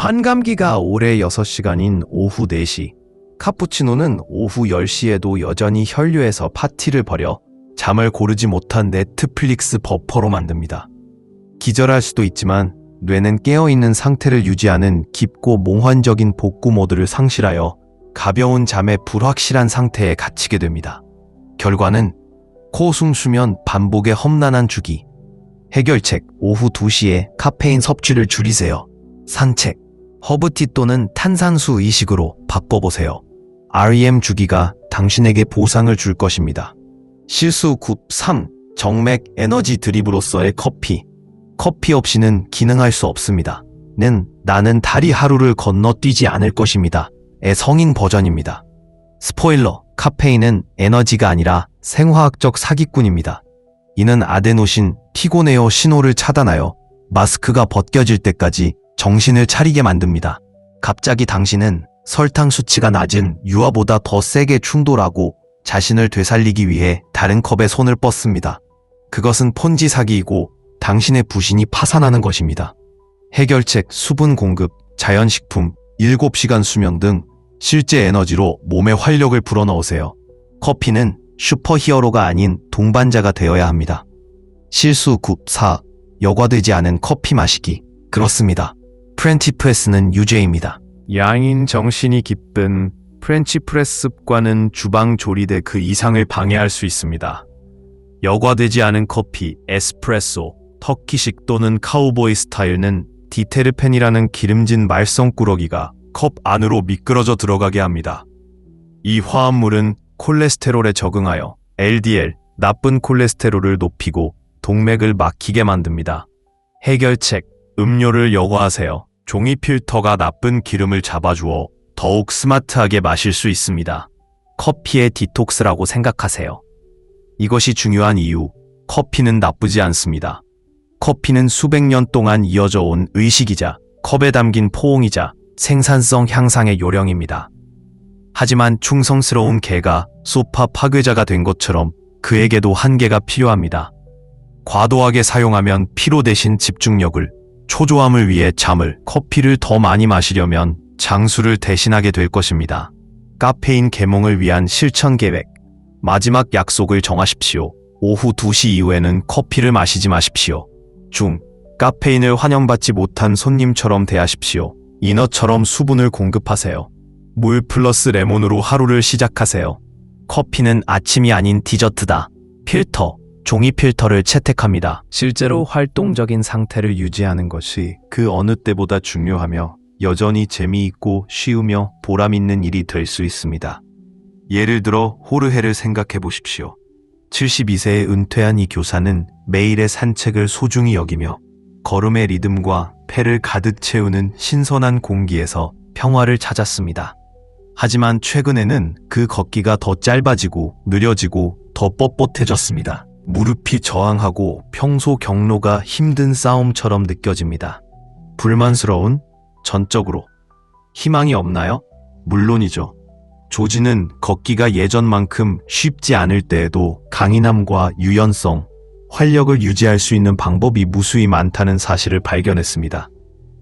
환감기가 올해 6시간인 오후 4시. 카푸치노는 오후 10시에도 여전히 혈류에서 파티를 벌여 잠을 고르지 못한 넷플릭스 버퍼로 만듭니다. 기절할 수도 있지만 뇌는 깨어있는 상태를 유지하는 깊고 몽환적인 복구 모드를 상실하여 가벼운 잠에 불확실한 상태에 갇히게 됩니다. 결과는 코숨 수면 반복의 험난한 주기. 해결책: 오후 2시에 카페인 섭취를 줄이세요. 산책, 허브티 또는 탄산수 의식으로 바꿔보세요. REM 주기가 당신에게 보상을 줄 것입니다. 실수 3. 정맥 에너지 드립으로서의 커피. 커피 없이는 기능할 수 없습니다. 나는 다리 하루를 건너뛰지 않을 것입니다. 의 성인 버전입니다. 스포일러, 카페인은 에너지가 아니라 생화학적 사기꾼입니다. 이는 아데노신, 피고네오 신호를 차단하여 마스크가 벗겨질 때까지 정신을 차리게 만듭니다. 갑자기 당신은 설탕 수치가 낮은 유아보다 더 세게 충돌하고 자신을 되살리기 위해 다른 컵에 손을 뻗습니다. 그것은 폰지 사기이고 당신의 부신이 파산하는 것입니다. 해결책: 수분 공급, 자연식품, 7시간 수면 등 실제 에너지로 몸의 활력을 불어넣으세요. 커피는 슈퍼히어로가 아닌 동반자가 되어야 합니다. 실수 4. 여과되지 않은 커피 마시기. 그렇습니다. 프렌치프레스는 유죄입니다. 양인 정신이 기쁜 프렌치프레스 습관은 주방 조리대 그 이상을 방해할 수 있습니다. 여과되지 않은 커피, 에스프레소, 터키식 또는 카우보이 스타일은 디테르펜이라는 기름진 말썽꾸러기가 컵 안으로 미끄러져 들어가게 합니다. 이 화합물은 콜레스테롤에 적응하여 LDL, 나쁜 콜레스테롤을 높이고 동맥을 막히게 만듭니다. 해결책: 음료를 여과하세요. 종이 필터가 나쁜 기름을 잡아주어 더욱 스마트하게 마실 수 있습니다. 커피의 디톡스라고 생각하세요. 이것이 중요한 이유, 커피는 나쁘지 않습니다. 커피는 수백 년 동안 이어져 온 의식이자 컵에 담긴 포옹이자 생산성 향상의 요령입니다. 하지만 충성스러운 개가 소파 파괴자가 된 것처럼 그에게도 한계가 필요합니다. 과도하게 사용하면 피로 대신 집중력을, 초조함을 위해 잠을, 커피를 더 많이 마시려면 장수를 대신하게 될 것입니다. 카페인 계몽을 위한 실천 계획. 마지막 약속을 정하십시오. 오후 2시 이후에는 커피를 마시지 마십시오. 카페인을 환영받지 못한 손님처럼 대하십시오. 인어처럼 수분을 공급하세요. 물 플러스 레몬으로 하루를 시작하세요. 커피는 아침이 아닌 디저트다. 필터, 종이 필터를 채택합니다. 실제로 활동적인 상태를 유지하는 것이 그 어느 때보다 중요하며 여전히 재미있고 쉬우며 보람있는 일이 될 수 있습니다. 예를 들어 호르헤를 생각해 보십시오. 72세에 은퇴한 이 교사는 매일의 산책을 소중히 여기며 걸음의 리듬과 폐를 가득 채우는 신선한 공기에서 평화를 찾았습니다. 하지만 최근에는 그 걷기가 더 짧아지고 느려지고 더 뻣뻣해졌습니다. 무릎이 저항하고 평소 경로가 힘든 싸움처럼 느껴집니다. 불만스러운? 전적으로. 희망이 없나요? 물론이죠. 조지는 걷기가 예전만큼 쉽지 않을 때에도 강인함과 유연성, 활력을 유지할 수 있는 방법이 무수히 많다는 사실을 발견했습니다.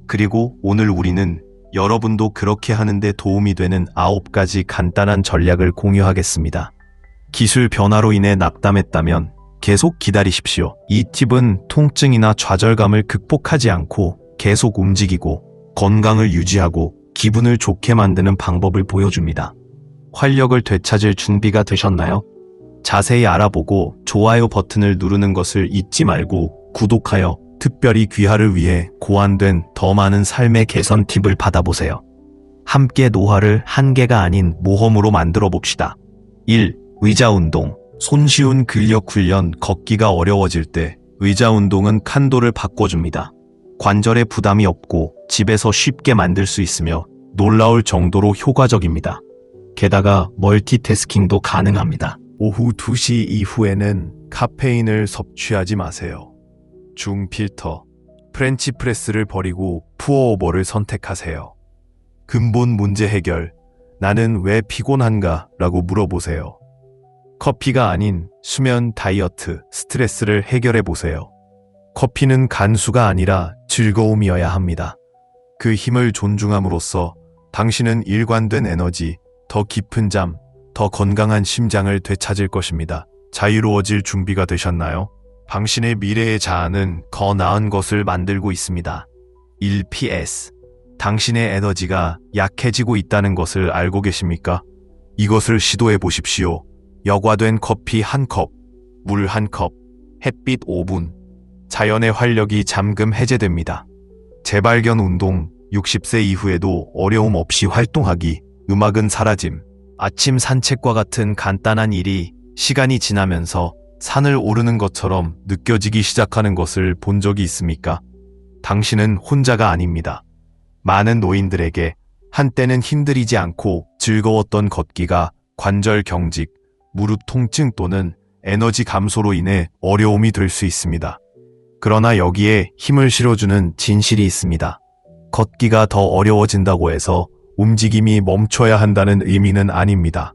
그리고 오늘 우리는 여러분도 그렇게 하는데 도움이 되는 9가지 간단한 전략을 공유하겠습니다. 기술 변화로 인해 낙담했다면 계속 기다리십시오. 이 팁은 통증이나 좌절감을 극복하지 않고 계속 움직이고 건강을 유지하고 기분을 좋게 만드는 방법을 보여줍니다. 활력을 되찾을 준비가 되셨나요? 자세히 알아보고 좋아요 버튼을 누르는 것을 잊지 말고 구독하여 특별히 귀하를 위해 고안된 더 많은 삶의 개선 팁을 받아보세요. 함께 노화를 한계가 아닌 모험으로 만들어 봅시다. 1. 의자 운동. 손쉬운 근력 훈련. 걷기가 어려워질 때 의자 운동은 칸도를 바꿔줍니다. 관절에 부담이 없고 집에서 쉽게 만들 수 있으며 놀라울 정도로 효과적입니다. 게다가 멀티태스킹도 가능합니다. 오후 2시 이후에는 카페인을 섭취하지 마세요. 중필터, 프렌치프레스를 버리고 푸어오버를 선택하세요. 근본 문제 해결. 나는 왜 피곤한가? 라고 물어보세요. 커피가 아닌 수면, 다이어트, 스트레스를 해결해 보세요. 커피는 간수가 아니라 즐거움이어야 합니다. 그 힘을 존중함으로써 당신은 일관된 에너지, 더 깊은 잠, 더 건강한 심장을 되찾을 것입니다. 자유로워질 준비가 되셨나요? 당신의 미래의 자아는 더 나은 것을 만들고 있습니다. 1PS. 당신의 에너지가 약해지고 있다는 것을 알고 계십니까? 이것을 시도해 보십시오. 여과된 커피 1컵, 물 1컵, 햇빛 5분. 자연의 활력이 잠금 해제됩니다. 재발견 운동, 60세 이후에도 어려움 없이 활동하기, 음악은 사라짐. 아침 산책과 같은 간단한 일이 시간이 지나면서 산을 오르는 것처럼 느껴지기 시작하는 것을 본 적이 있습니까? 당신은 혼자가 아닙니다. 많은 노인들에게 한때는 힘들이지 않고 즐거웠던 걷기가 관절 경직, 무릎 통증 또는 에너지 감소로 인해 어려움이 될 수 있습니다. 그러나 여기에 힘을 실어주는 진실이 있습니다. 걷기가 더 어려워진다고 해서 움직임이 멈춰야 한다는 의미는 아닙니다.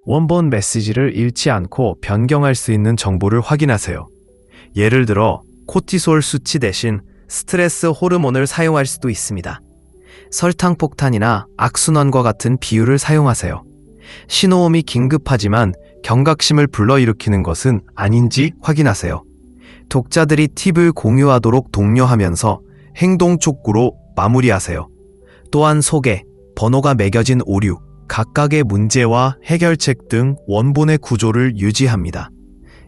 원본 메시지를 잃지 않고 변경할 수 있는 정보를 확인하세요. 예를 들어 코티솔 수치 대신 스트레스 호르몬을 사용할 수도 있습니다. 설탕 폭탄이나 악순환과 같은 비유를 사용하세요. 신호음이 긴급하지만 경각심을 불러일으키는 것은 아닌지 확인하세요. 독자들이 팁을 공유하도록 독려하면서 행동 촉구로 마무리하세요. 또한 소개, 번호가 매겨진 오류, 각각의 문제와 해결책 등 원본의 구조를 유지합니다.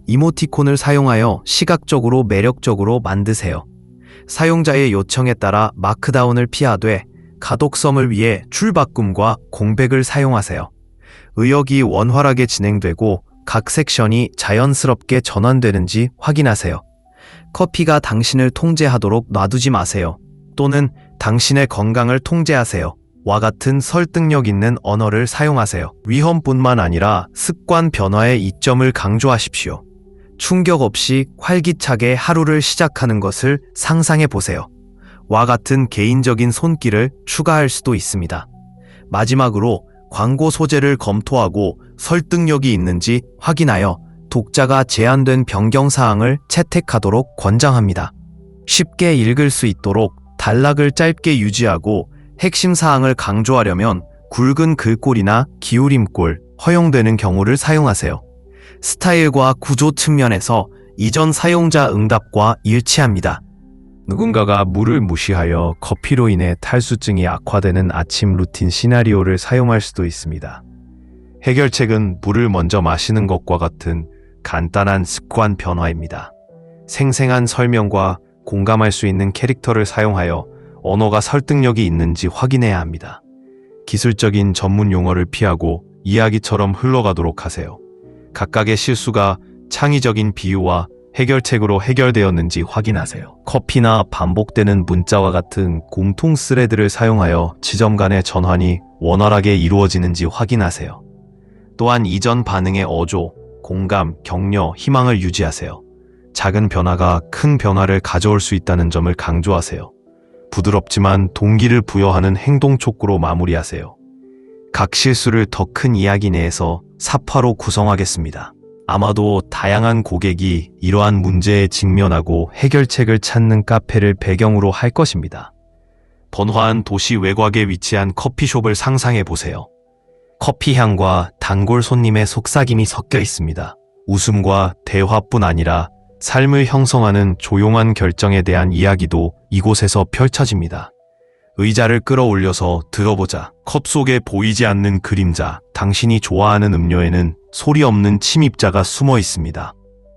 이모티콘을 사용하여 시각적으로 매력적으로 만드세요. 사용자의 요청에 따라 마크다운을 피하되 가독성을 위해 줄바꿈과 공백을 사용하세요. 의역이 원활하게 진행되고 각 섹션이 자연스럽게 전환되는지 확인하세요. 커피가 당신을 통제하도록 놔두지 마세요. 또는 당신의 건강을 통제하세요. 와 같은 설득력 있는 언어를 사용하세요. 위험뿐만 아니라 습관 변화의 이점을 강조하십시오. 충격 없이 활기차게 하루를 시작하는 것을 상상해 보세요. 와 같은 개인적인 손길을 추가할 수도 있습니다. 마지막으로 광고 소재를 검토하고 설득력이 있는지 확인하여 독자가 제한된 변경 사항을 채택하도록 권장합니다. 쉽게 읽을 수 있도록 단락을 짧게 유지하고 핵심 사항을 강조하려면 굵은 글꼴이나 기울임꼴, 허용되는 경우를 사용하세요. 스타일과 구조 측면에서 이전 사용자 응답과 일치합니다. 누군가가 물을 무시하여 커피로 인해 탈수증이 악화되는 아침 루틴 시나리오를 사용할 수도 있습니다. 해결책은 물을 먼저 마시는 것과 같은 간단한 습관 변화입니다. 생생한 설명과 공감할 수 있는 캐릭터를 사용하여 언어가 설득력이 있는지 확인해야 합니다. 기술적인 전문 용어를 피하고 이야기처럼 흘러가도록 하세요. 각각의 실수가 창의적인 비유와 해결책으로 해결되었는지 확인하세요. 커피나 반복되는 문자와 같은 공통 스레드를 사용하여 지점 간의 전환이 원활하게 이루어지는지 확인하세요. 또한 이전 반응의 어조, 공감, 격려, 희망을 유지하세요. 작은 변화가 큰 변화를 가져올 수 있다는 점을 강조하세요. 부드럽지만 동기를 부여하는 행동 촉구로 마무리하세요. 각 실수를 더 큰 이야기 내에서 사파로 구성하겠습니다. 아마도 다양한 고객이 이러한 문제에 직면하고 해결책을 찾는 카페를 배경으로 할 것입니다. 번화한 도시 외곽에 위치한 커피숍을 상상해 보세요. 커피 향과 단골 손님의 속삭임이 섞여 있습니다. 웃음과 대화뿐 아니라 삶을 형성하는 조용한 결정에 대한 이야기도 이곳에서 펼쳐집니다. 의자를 끌어올려서 들어보자. 컵 속에 보이지 않는 그림자. 당신이 좋아하는 음료에는 소리 없는 침입자가 숨어 있습니다.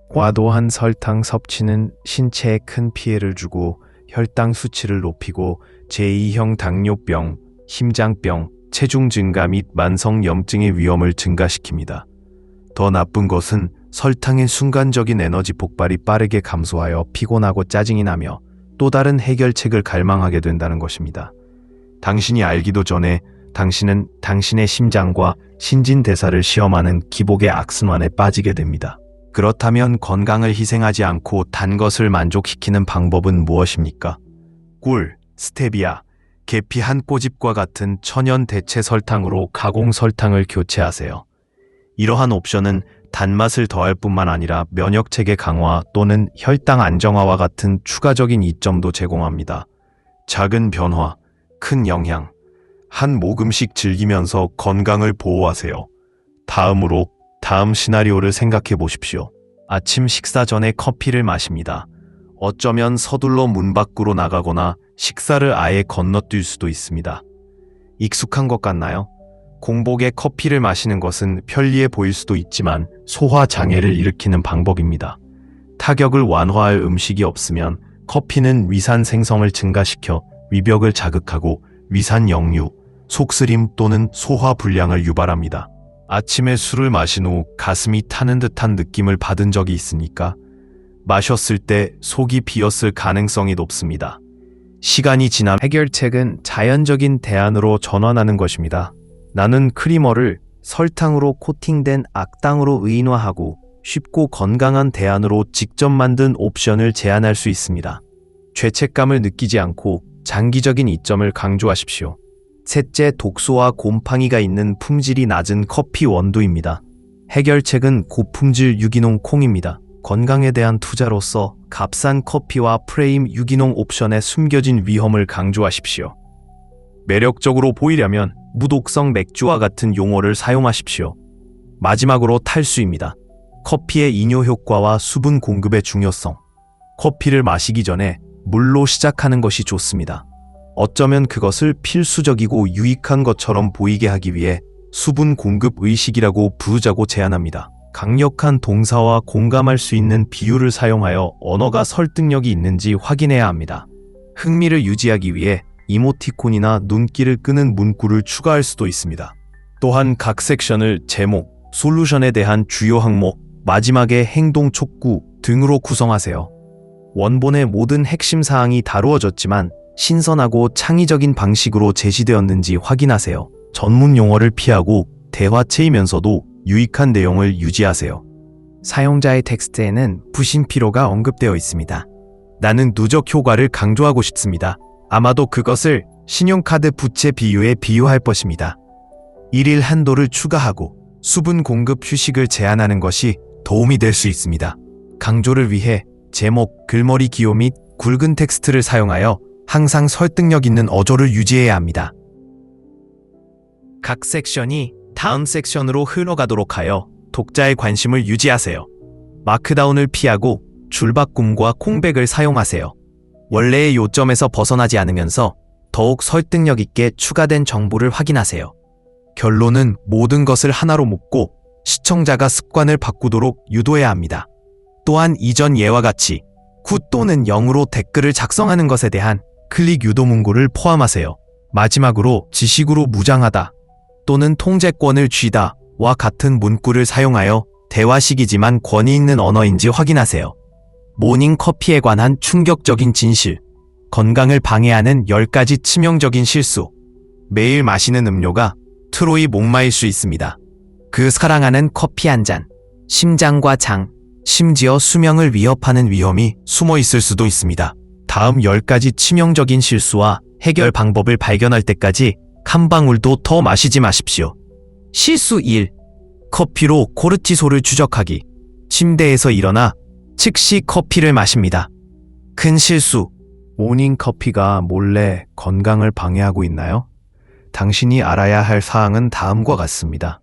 과도한 설탕 섭취는 신체에 큰 피해를 주고 혈당 수치를 높이고 제2형 당뇨병, 심장병, 체중 증가 및 만성염증의 위험을 증가시킵니다. 더 나쁜 것은 설탕의 순간적인 에너지 폭발이 빠르게 감소하여 피곤하고 짜증이 나며 또 다른 해결책을 갈망하게 된다는 것입니다. 당신이 알기도 전에 당신은 당신의 심장과 신진대사를 시험하는 기복의 악순환에 빠지게 됩니다. 그렇다면 건강을 희생하지 않고 단 것을 만족시키는 방법은 무엇입니까? 꿀, 스테비아, 계피 한 꼬집과 같은 천연 대체 설탕으로 가공 설탕을 교체하세요. 이러한 옵션은 단맛을 더할 뿐만 아니라 면역체계 강화 또는 혈당 안정화와 같은 추가적인 이점도 제공합니다. 작은 변화, 큰 영향. 한 모금씩 즐기면서 건강을 보호하세요. 다음으로 다음 시나리오를 생각해 보십시오. 아침 식사 전에 커피를 마십니다. 어쩌면 서둘러 문 밖으로 나가거나 식사를 아예 건너뛸 수도 있습니다. 익숙한 것 같나요? 공복에 커피를 마시는 것은 편리해 보일 수도 있지만 소화 장애를 일으키는 방법입니다. 타격을 완화할 음식이 없으면 커피는 위산 생성을 증가시켜 위벽을 자극하고 위산 역류, 속쓰림 또는 소화 불량을 유발합니다. 아침에 술을 마신 후 가슴이 타는 듯한 느낌을 받은 적이 있습니까? 마셨을 때 속이 비었을 가능성이 높습니다. 시간이 지나 해결책은 자연적인 대안으로 전환하는 것입니다. 나는 크리머를 설탕으로 코팅된 악당으로 의인화하고 쉽고 건강한 대안으로 직접 만든 옵션을 제안할 수 있습니다. 죄책감을 느끼지 않고 장기적인 이점을 강조하십시오. 셋째, 독소와 곰팡이가 있는 품질이 낮은 커피 원두입니다. 해결책은 고품질 유기농 콩입니다. 건강에 대한 투자로서 값싼 커피와 프레임 유기농 옵션의 숨겨진 위험을 강조하십시오. 매력적으로 보이려면 무독성 맥주와 같은 용어를 사용하십시오. 마지막으로 탈수입니다. 커피의 이뇨 효과와 수분 공급의 중요성. 커피를 마시기 전에 물로 시작하는 것이 좋습니다. 어쩌면 그것을 필수적이고 유익한 것처럼 보이게 하기 위해 수분 공급 의식이라고 부르자고 제안합니다. 강력한 동사와 공감할 수 있는 비유를 사용하여 언어가 설득력이 있는지 확인해야 합니다. 흥미를 유지하기 위해 이모티콘이나 눈길을 끄는 문구를 추가할 수도 있습니다. 또한 각 섹션을 제목, 솔루션에 대한 주요 항목, 마지막에 행동 촉구 등으로 구성하세요. 원본의 모든 핵심 사항이 다루어졌지만 신선하고 창의적인 방식으로 제시되었는지 확인하세요. 전문 용어를 피하고 대화체이면서도 유익한 내용을 유지하세요. 사용자의 텍스트에는 부심피로가 언급되어 있습니다. 나는 누적 효과를 강조하고 싶습니다. 아마도 그것을 신용카드 부채 비유에 비유할 것입니다. 일일 한도를 추가하고 수분 공급 휴식을 제한하는 것이 도움이 될 수 있습니다. 강조를 위해 제목, 글머리 기호 및 굵은 텍스트를 사용하여 항상 설득력 있는 어조를 유지해야 합니다. 각 섹션이 다음 섹션으로 흘러가도록 하여 독자의 관심을 유지하세요. 마크다운을 피하고 줄바꿈과空백을 사용하세요. 원래의 요점에서 벗어나지 않으면서 더욱 설득력 있게 추가된 정보를 확인하세요. 결론은 모든 것을 하나로 묶고 시청자가 습관을 바꾸도록 유도해야 합니다. 또한 이전 예와 같이 9 또는 0으로 댓글을 작성하는 것에 대한 클릭 유도 문구를 포함하세요. 마지막으로 지식으로 무장하다 또는 통제권을 쥐다와 같은 문구를 사용하여 대화식이지만 권위 있는 언어인지 확인하세요. 모닝 커피에 관한 충격적인 진실, 건강을 방해하는 10가지 치명적인 실수. 매일 마시는 음료가 트로이 목마일 수 있습니다. 그 사랑하는 커피 한 잔, 심장과 장, 심지어 수명을 위협하는 위험이 숨어 있을 수도 있습니다. 다음 10가지 치명적인 실수와 해결 방법을 발견할 때까지 한 방울도 더 마시지 마십시오. 실수 1. 커피로 코르티솔을 추적하기. 침대에서 일어나 즉시 커피를 마십니다. 큰 실수. 모닝 커피가 몰래 건강을 방해하고 있나요? 당신이 알아야 할 사항은 다음과 같습니다.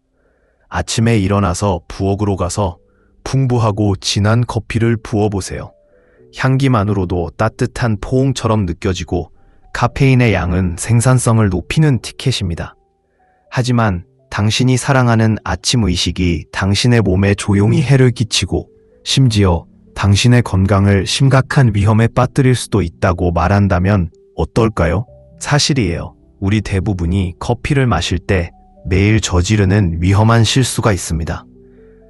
아침에 일어나서 부엌으로 가서 풍부하고 진한 커피를 부어보세요. 향기만으로도 따뜻한 포옹처럼 느껴지고 카페인의 양은 생산성을 높이는 티켓입니다. 하지만 당신이 사랑하는 아침 의식이 당신의 몸에 조용히 해를 끼치고 심지어 당신의 건강을 심각한 위험에 빠뜨릴 수도 있다고 말한다면 어떨까요? 사실이에요. 우리 대부분이 커피를 마실 때 매일 저지르는 위험한 실수가 있습니다.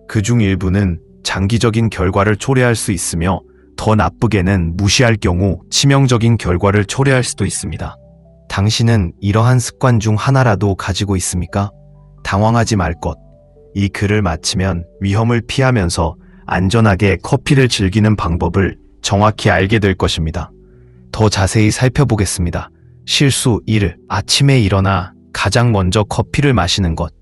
그중 일부는 장기적인 결과를 초래할 수 있으며 더 나쁘게는 무시할 경우 치명적인 결과를 초래할 수도 있습니다. 당신은 이러한 습관 중 하나라도 가지고 있습니까? 당황하지 말 것. 이 글을 마치면 위험을 피하면서 안전하게 커피를 즐기는 방법을 정확히 알게 될 것입니다. 더 자세히 살펴보겠습니다. 실수 1. 아침에 일어나 가장 먼저 커피를 마시는 것.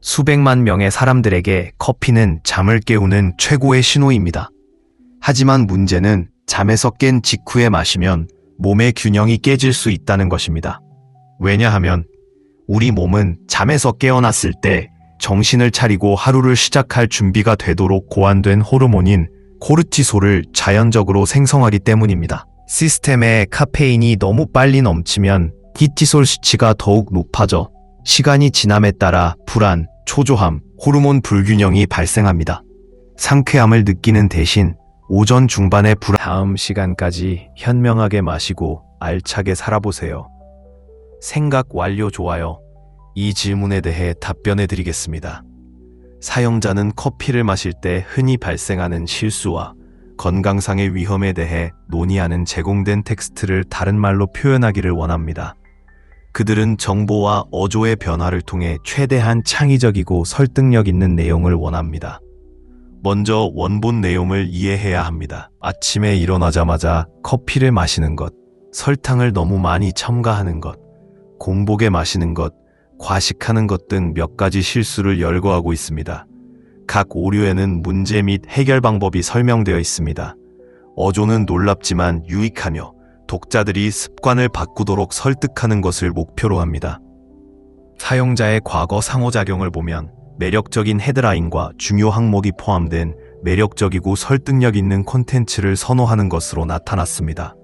수백만 명의 사람들에게 커피는 잠을 깨우는 최고의 신호입니다. 하지만 문제는 잠에서 깬 직후에 마시면 몸의 균형이 깨질 수 있다는 것입니다. 왜냐하면 우리 몸은 잠에서 깨어났을 때 정신을 차리고 하루를 시작할 준비가 되도록 고안된 호르몬인 코르티솔을 자연적으로 생성하기 때문입니다. 시스템에 카페인이 너무 빨리 넘치면 코르티솔 수치가 더욱 높아져 시간이 지남에 따라 불안, 초조함, 호르몬 불균형이 발생합니다. 상쾌함을 느끼는 대신 오전 중반에 다음 시간까지 현명하게 마시고 알차게 살아보세요. 생각 완료. 좋아요. 이 질문에 대해 답변해 드리겠습니다. 사용자는 커피를 마실 때 흔히 발생하는 실수와 건강상의 위험에 대해 논의하는 제공된 텍스트를 다른 말로 표현하기를 원합니다. 그들은 정보와 어조의 변화를 통해 최대한 창의적이고 설득력 있는 내용을 원합니다. 먼저 원본 내용을 이해해야 합니다. 아침에 일어나자마자 커피를 마시는 것, 설탕을 너무 많이 첨가하는 것, 공복에 마시는 것, 과식하는 것 등 몇 가지 실수를 열거하고 있습니다. 각 오류에는 문제 및 해결 방법이 설명되어 있습니다. 어조는 놀랍지만 유익하며 독자들이 습관을 바꾸도록 설득하는 것을 목표로 합니다. 사용자의 과거 상호작용을 보면 매력적인 헤드라인과 중요 항목이 포함된 매력적이고 설득력 있는 콘텐츠를 선호하는 것으로 나타났습니다.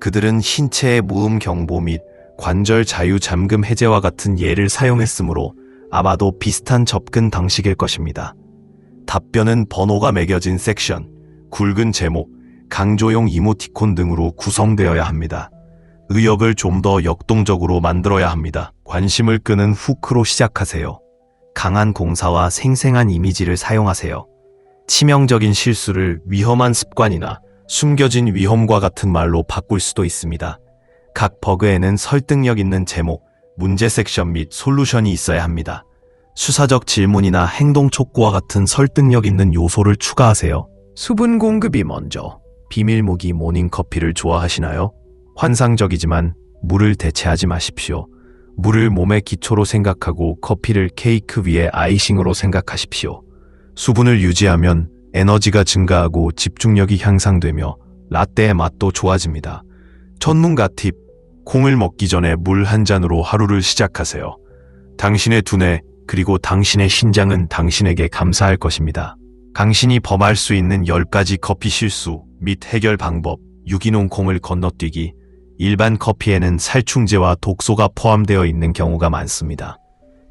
그들은 신체의 무음 경보 및 관절 자유 잠금 해제와 같은 예를 사용했으므로 아마도 비슷한 접근 방식일 것입니다. 답변은 번호가 매겨진 섹션, 굵은 제목, 강조용 이모티콘 등으로 구성되어야 합니다. 의역을 좀 더 역동적으로 만들어야 합니다. 관심을 끄는 후크로 시작하세요. 강한 공사와 생생한 이미지를 사용하세요. 치명적인 실수를 위험한 습관이나 숨겨진 위험과 같은 말로 바꿀 수도 있습니다. 각 버그에는 설득력 있는 제목, 문제 섹션 및 솔루션이 있어야 합니다. 수사적 질문이나 행동 촉구와 같은 설득력 있는 요소를 추가하세요. 수분 공급이 먼저. 비밀무기 모닝커피를 좋아하시나요? 환상적이지만 물을 대체하지 마십시오. 물을 몸의 기초로 생각하고 커피를 케이크 위에 아이싱으로 생각하십시오. 수분을 유지하면 에너지가 증가하고 집중력이 향상되며 라떼의 맛도 좋아집니다. 전문가 팁, 콩을 먹기 전에 물 한 잔으로 하루를 시작하세요. 당신의 두뇌 그리고 당신의 신장은 당신에게 감사할 것입니다. 당신이 범할 수 있는 10가지 커피 실수 및 해결 방법, 유기농 콩을 건너뛰기. 일반 커피에는 살충제와 독소가 포함되어 있는 경우가 많습니다.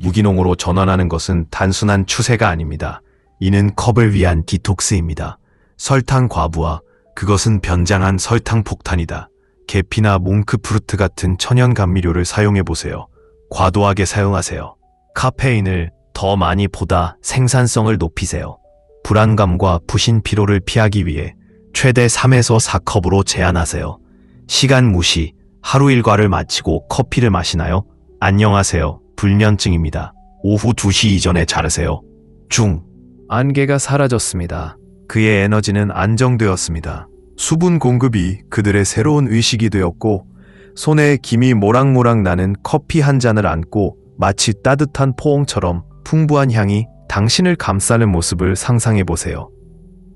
유기농으로 전환하는 것은 단순한 추세가 아닙니다. 이는 컵을 위한 디톡스입니다. 설탕 과부하, 그것은 변장한 설탕 폭탄이다. 계피나 몽크프루트 같은 천연 감미료를 사용해보세요. 과도하게 사용하세요. 카페인을 더 많이 보다 생산성을 높이세요. 불안감과 부신 피로를 피하기 위해 최대 3에서 4컵으로 제한하세요. 시간 무시, 하루 일과를 마치고 커피를 마시나요? 안녕하세요. 불면증입니다. 오후 2시 이전에 자르세요. 안개가 사라졌습니다. 그의 에너지는 안정되었습니다. 수분 공급이 그들의 새로운 의식이 되었고 손에 김이 모락모락 나는 커피 한 잔을 안고 마치 따뜻한 포옹처럼 풍부한 향이 당신을 감싸는 모습을 상상해 보세요.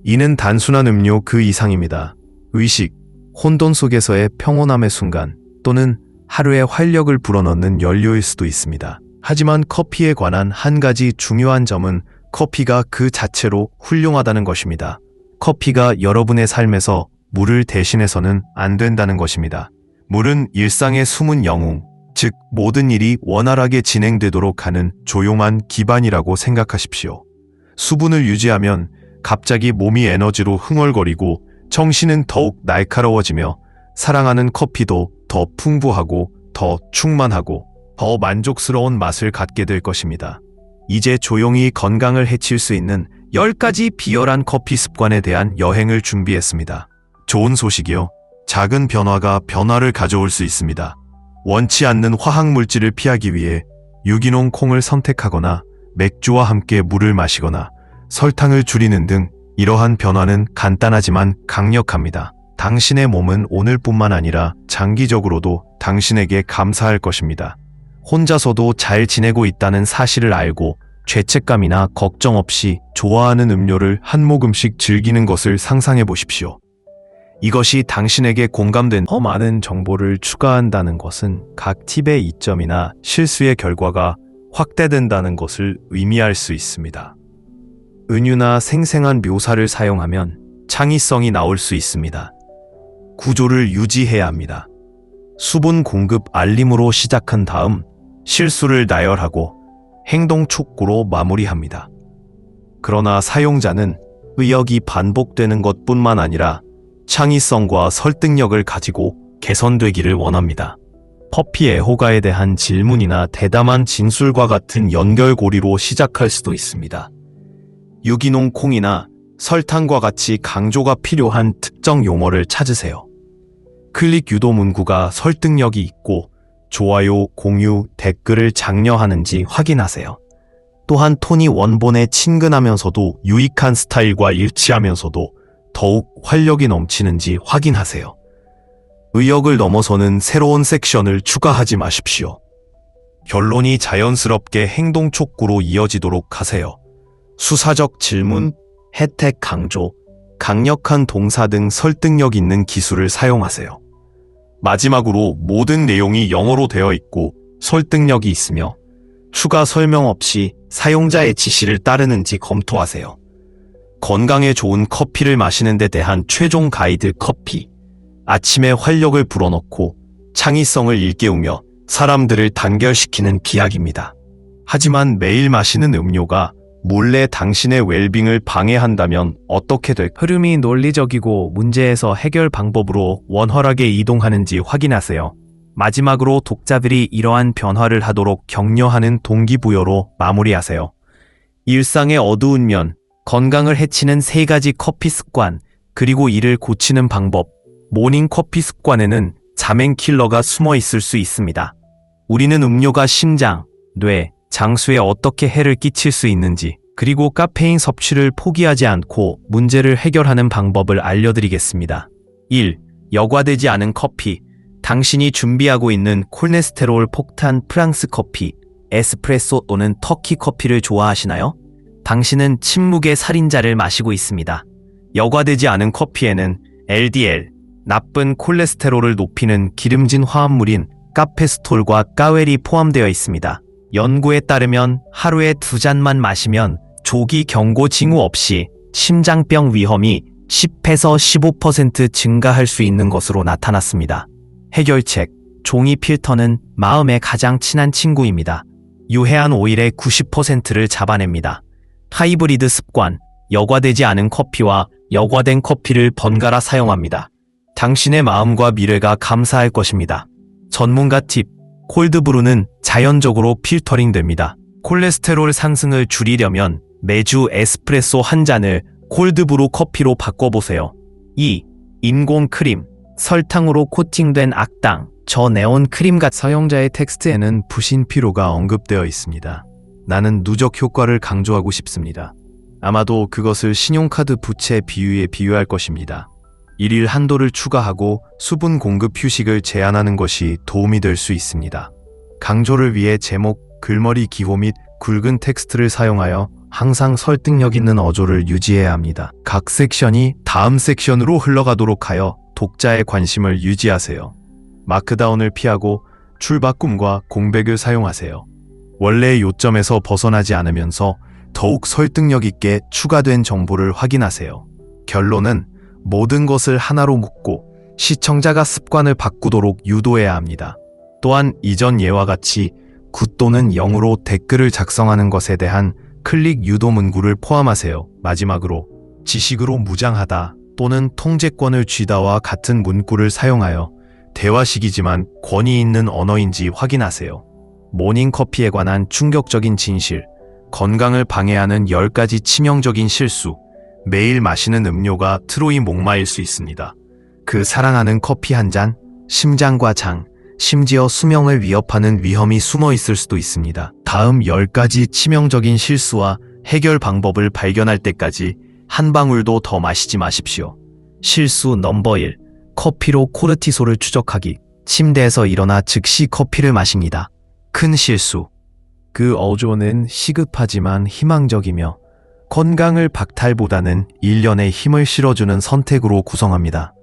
이는 단순한 음료 그 이상입니다. 의식, 혼돈 속에서의 평온함의 순간 또는 하루의 활력을 불어넣는 연료일 수도 있습니다. 하지만 커피에 관한 한 가지 중요한 점은 커피가 그 자체로 훌륭하다는 것입니다. 커피가 여러분의 삶에서 물을 대신해서는 안 된다는 것입니다. 물은 일상의 숨은 영웅, 즉 모든 일이 원활하게 진행되도록 하는 조용한 기반이라고 생각하십시오. 수분을 유지하면 갑자기 몸이 에너지로 흥얼거리고 정신은 더욱 날카로워지며 사랑하는 커피도 더 풍부하고 더 충만하고 더 만족스러운 맛을 갖게 될 것입니다. 이제 조용히 건강을 해칠 수 있는 10가지 비열한 커피 습관에 대한 여행을 준비했습니다. 좋은 소식이요. 작은 변화가 변화를 가져올 수 있습니다. 원치 않는 화학물질을 피하기 위해 유기농 콩을 선택하거나 맥주와 함께 물을 마시거나 설탕을 줄이는 등 이러한 변화는 간단하지만 강력합니다. 당신의 몸은 오늘뿐만 아니라 장기적으로도 당신에게 감사할 것입니다. 혼자서도 잘 지내고 있다는 사실을 알고 죄책감이나 걱정 없이 좋아하는 음료를 한 모금씩 즐기는 것을 상상해 보십시오. 이것이 당신에게 공감된 더 많은 정보를 추가한다는 것은 각 팁의 이점이나 실수의 결과가 확대된다는 것을 의미할 수 있습니다. 은유나 생생한 묘사를 사용하면 창의성이 나올 수 있습니다. 구조를 유지해야 합니다. 수분 공급 알림으로 시작한 다음 실수를 나열하고 행동 촉구로 마무리합니다. 그러나 사용자는 의역이 반복되는 것뿐만 아니라 창의성과 설득력을 가지고 개선되기를 원합니다. 퍼피 애호가에 대한 질문이나 대담한 진술과 같은 연결고리로 시작할 수도 있습니다. 유기농 콩이나 설탕과 같이 강조가 필요한 특정 용어를 찾으세요. 클릭 유도 문구가 설득력이 있고 좋아요, 공유, 댓글을 장려하는지 확인하세요. 또한 톤이 원본에 친근하면서도 유익한 스타일과 일치하면서도 더욱 활력이 넘치는지 확인하세요. 의역을 넘어서는 새로운 섹션을 추가하지 마십시오. 결론이 자연스럽게 행동 촉구로 이어지도록 하세요. 수사적 질문, 혜택 강조, 강력한 동사 등 설득력 있는 기술을 사용하세요. 마지막으로 모든 내용이 영어로 되어 있고 설득력이 있으며 추가 설명 없이 사용자의 지시를 따르는지 검토하세요. 건강에 좋은 커피를 마시는 데 대한 최종 가이드 커피. 아침에 활력을 불어넣고 창의성을 일깨우며 사람들을 단결시키는 비약입니다. 하지만 매일 마시는 음료가 몰래 당신의 웰빙을 방해한다면 어떻게 될까요? 흐름이 논리적이고 문제에서 해결 방법으로 원활하게 이동하는지 확인하세요. 마지막으로 독자들이 이러한 변화를 하도록 격려하는 동기부여로 마무리하세요. 일상의 어두운 면, 건강을 해치는 3가지 커피 습관, 그리고 이를 고치는 방법. 모닝 커피 습관에는 자맹 킬러가 숨어 있을 수 있습니다. 우리는 음료가 심장, 뇌, 장수에 어떻게 해를 끼칠 수 있는지, 그리고 카페인 섭취를 포기하지 않고 문제를 해결하는 방법을 알려드리겠습니다. 1. 여과되지 않은 커피. 당신이 준비하고 있는 콜레스테롤 폭탄 프랑스 커피, 에스프레소 또는 터키 커피를 좋아하시나요? 당신은 침묵의 살인자를 마시고 있습니다. 여과되지 않은 커피에는 LDL, 나쁜 콜레스테롤을 높이는 기름진 화합물인 카페스톨과 까웰이 포함되어 있습니다. 연구에 따르면 하루에 2잔만 마시면 조기 경고 징후 없이 심장병 위험이 10에서 15% 증가할 수 있는 것으로 나타났습니다. 해결책, 종이 필터는 마음의 가장 친한 친구입니다. 유해한 오일의 90%를 잡아냅니다. 하이브리드 습관, 여과되지 않은 커피와 여과된 커피를 번갈아 사용합니다. 당신의 마음과 미래가 감사할 것입니다. 전문가 팁, 콜드브루는 자연적으로 필터링 됩니다. 콜레스테롤 상승을 줄이려면 매주 에스프레소 한 잔을 콜드브루 커피로 바꿔보세요. 2. 인공 크림, 설탕으로 코팅된 악당, 저네온 크림 같은 사용자의 텍스트에는 부신피로가 언급되어 있습니다. 나는 누적 효과를 강조하고 싶습니다. 아마도 그것을 신용카드 부채 비유에 비유할 것입니다. 일일 한도를 추가하고 수분 공급 휴식을 제한하는 것이 도움이 될 수 있습니다. 강조를 위해 제목, 글머리 기호 및 굵은 텍스트를 사용하여 항상 설득력 있는 어조를 유지해야 합니다. 각 섹션이 다음 섹션으로 흘러가도록 하여 독자의 관심을 유지하세요. 마크다운을 피하고 출바꿈과 공백을 사용하세요. 원래의 요점에서 벗어나지 않으면서 더욱 설득력 있게 추가된 정보를 확인하세요. 결론은 모든 것을 하나로 묶고 시청자가 습관을 바꾸도록 유도해야 합니다. 또한 이전 예와 같이 9 또는 0으로 댓글을 작성하는 것에 대한 클릭 유도 문구를 포함하세요. 마지막으로 지식으로 무장하다 또는 통제권을 쥐다와 같은 문구를 사용하여 대화식이지만 권위 있는 언어인지 확인하세요. 모닝커피에 관한 충격적인 진실, 건강을 방해하는 10가지 치명적인 실수, 매일 마시는 음료가 트로이 목마일 수 있습니다. 그 사랑하는 커피 한 잔, 심장과 장, 심지어 수명을 위협하는 위험이 숨어 있을 수도 있습니다. 다음 10가지 치명적인 실수와 해결 방법을 발견할 때까지 한 방울도 더 마시지 마십시오. 실수 넘버 1. 커피로 코르티솔을 추적하기. 침대에서 일어나 즉시 커피를 마십니다. 큰 실수. 그 어조는 시급하지만 희망적이며 건강을 박탈보다는 일련의 힘을 실어주는 선택으로 구성합니다.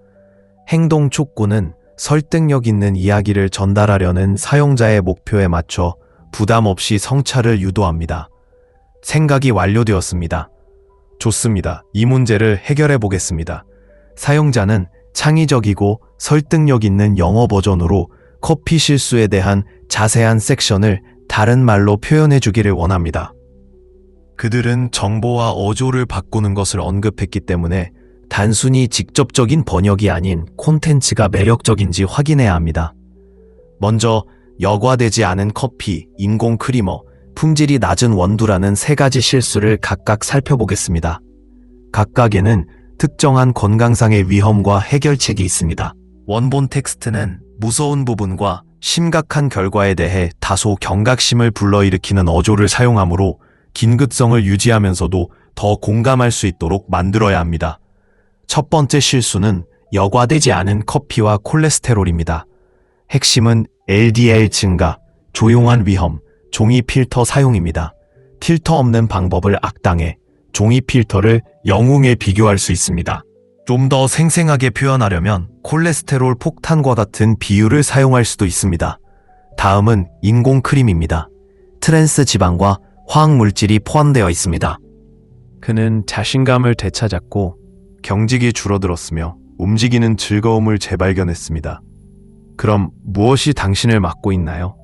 행동 촉구는 설득력 있는 이야기를 전달하려는 사용자의 목표에 맞춰 부담 없이 성찰을 유도합니다. 생각이 완료되었습니다. 좋습니다. 이 문제를 해결해 보겠습니다. 사용자는 창의적이고 설득력 있는 영어 버전으로 커피 실수에 대한 자세한 섹션을 다른 말로 표현해 주기를 원합니다. 그들은 정보와 어조를 바꾸는 것을 언급했기 때문에 단순히 직접적인 번역이 아닌 콘텐츠가 매력적인지 확인해야 합니다. 먼저 여과되지 않은 커피, 인공 크리머, 품질이 낮은 원두라는 세 가지 실수를 각각 살펴보겠습니다. 각각에는 특정한 건강상의 위험과 해결책이 있습니다. 원본 텍스트는 무서운 부분과 심각한 결과에 대해 다소 경각심을 불러일으키는 어조를 사용하므로 긴급성을 유지하면서도 더 공감할 수 있도록 만들어야 합니다. 첫 번째 실수는 여과되지 않은 커피와 콜레스테롤입니다. 핵심은 LDL 증가, 조용한 위험, 종이 필터 사용입니다. 필터 없는 방법을 악당해 종이 필터를 영웅에 비교할 수 있습니다. 좀 더 생생하게 표현하려면 콜레스테롤 폭탄과 같은 비유를 사용할 수도 있습니다. 다음은 인공 크림입니다. 트랜스 지방과 화학 물질이 포함되어 있습니다. 그는 자신감을 되찾았고 경직이 줄어들었으며 움직이는 즐거움을 재발견했습니다. 그럼 무엇이 당신을 막고 있나요?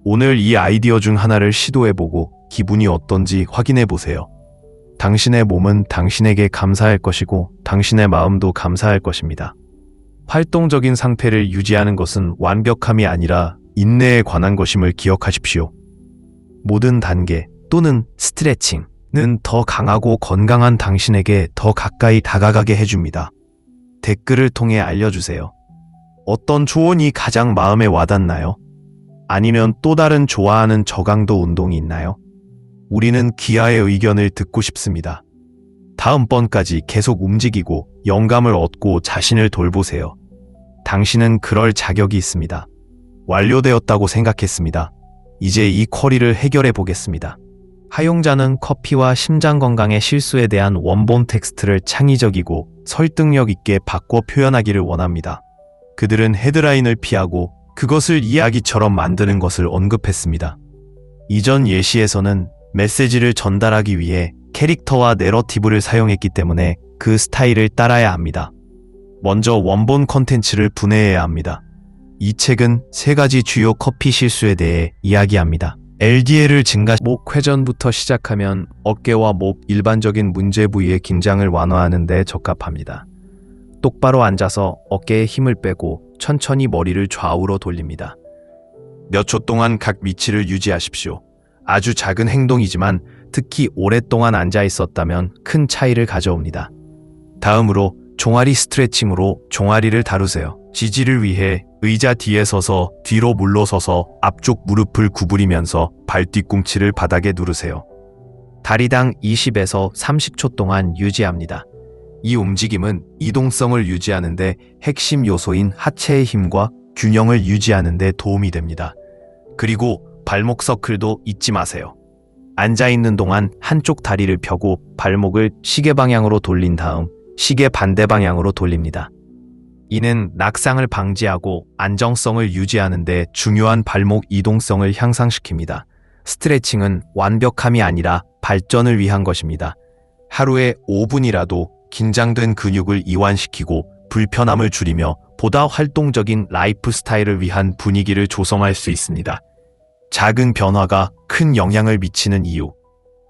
오늘 이 아이디어 중 하나를 시도해보고 기분이 어떤지 확인해보세요. 당신의 몸은 당신에게 감사할 것이고 당신의 마음도 감사할 것입니다. 활동적인 상태를 유지하는 것은 완벽함이 아니라 인내에 관한 것임을 기억하십시오. 모든 단계 또는 스트레칭은 더 강하고 건강한 당신에게 더 가까이 다가가게 해줍니다. 댓글을 통해 알려주세요. 어떤 조언이 가장 마음에 와닿나요? 아니면 또 다른 좋아하는 저강도 운동이 있나요? 우리는 기아의 의견을 듣고 싶습니다. 다음번까지 계속 움직이고 영감을 얻고 자신을 돌보세요. 당신은 그럴 자격이 있습니다. 완료되었다고 생각했습니다. 이제 이 쿼리를 해결해 보겠습니다. 사용자는 커피와 심장 건강의 실수에 대한 원본 텍스트를 창의적이고 설득력 있게 바꿔 표현하기를 원합니다. 그들은 헤드라인을 피하고 그것을 이야기처럼 만드는 것을 언급했습니다. 이전 예시에서는 메시지를 전달하기 위해 캐릭터와 내러티브를 사용했기 때문에 그 스타일을 따라야 합니다. 먼저 원본 컨텐츠를 분해해야 합니다. 이 책은 세 가지 주요 커피 실수에 대해 이야기합니다. LDL을 증가, 목 회전부터 시작하면 어깨와 목 일반적인 문제 부위의 긴장을 완화하는 데 적합합니다. 똑바로 앉아서 어깨에 힘을 빼고 천천히 머리를 좌우로 돌립니다. 몇 초 동안 각 위치를 유지하십시오. 아주 작은 행동이지만 특히 오랫동안 앉아 있었다면 큰 차이를 가져옵니다. 다음으로 종아리 스트레칭으로 종아리를 다루세요. 지지를 위해 의자 뒤에 서서 뒤로 물러서서 앞쪽 무릎을 구부리면서 발 뒤꿈치를 바닥에 누르세요. 다리당 20에서 30초 동안 유지합니다. 이 움직임은 이동성을 유지하는 데 핵심 요소인 하체의 힘과 균형을 유지하는 데 도움이 됩니다. 그리고 발목 서클도 잊지 마세요. 앉아있는 동안 한쪽 다리를 펴고 발목을 시계 방향으로 돌린 다음 시계 반대 방향으로 돌립니다. 이는 낙상을 방지하고 안정성을 유지하는 데 중요한 발목 이동성을 향상시킵니다. 스트레칭은 완벽함이 아니라 발전을 위한 것입니다. 하루에 5분이라도 긴장된 근육을 이완시키고 불편함을 줄이며 보다 활동적인 라이프 스타일을 위한 분위기를 조성할 수 있습니다. 작은 변화가 큰 영향을 미치는 이유.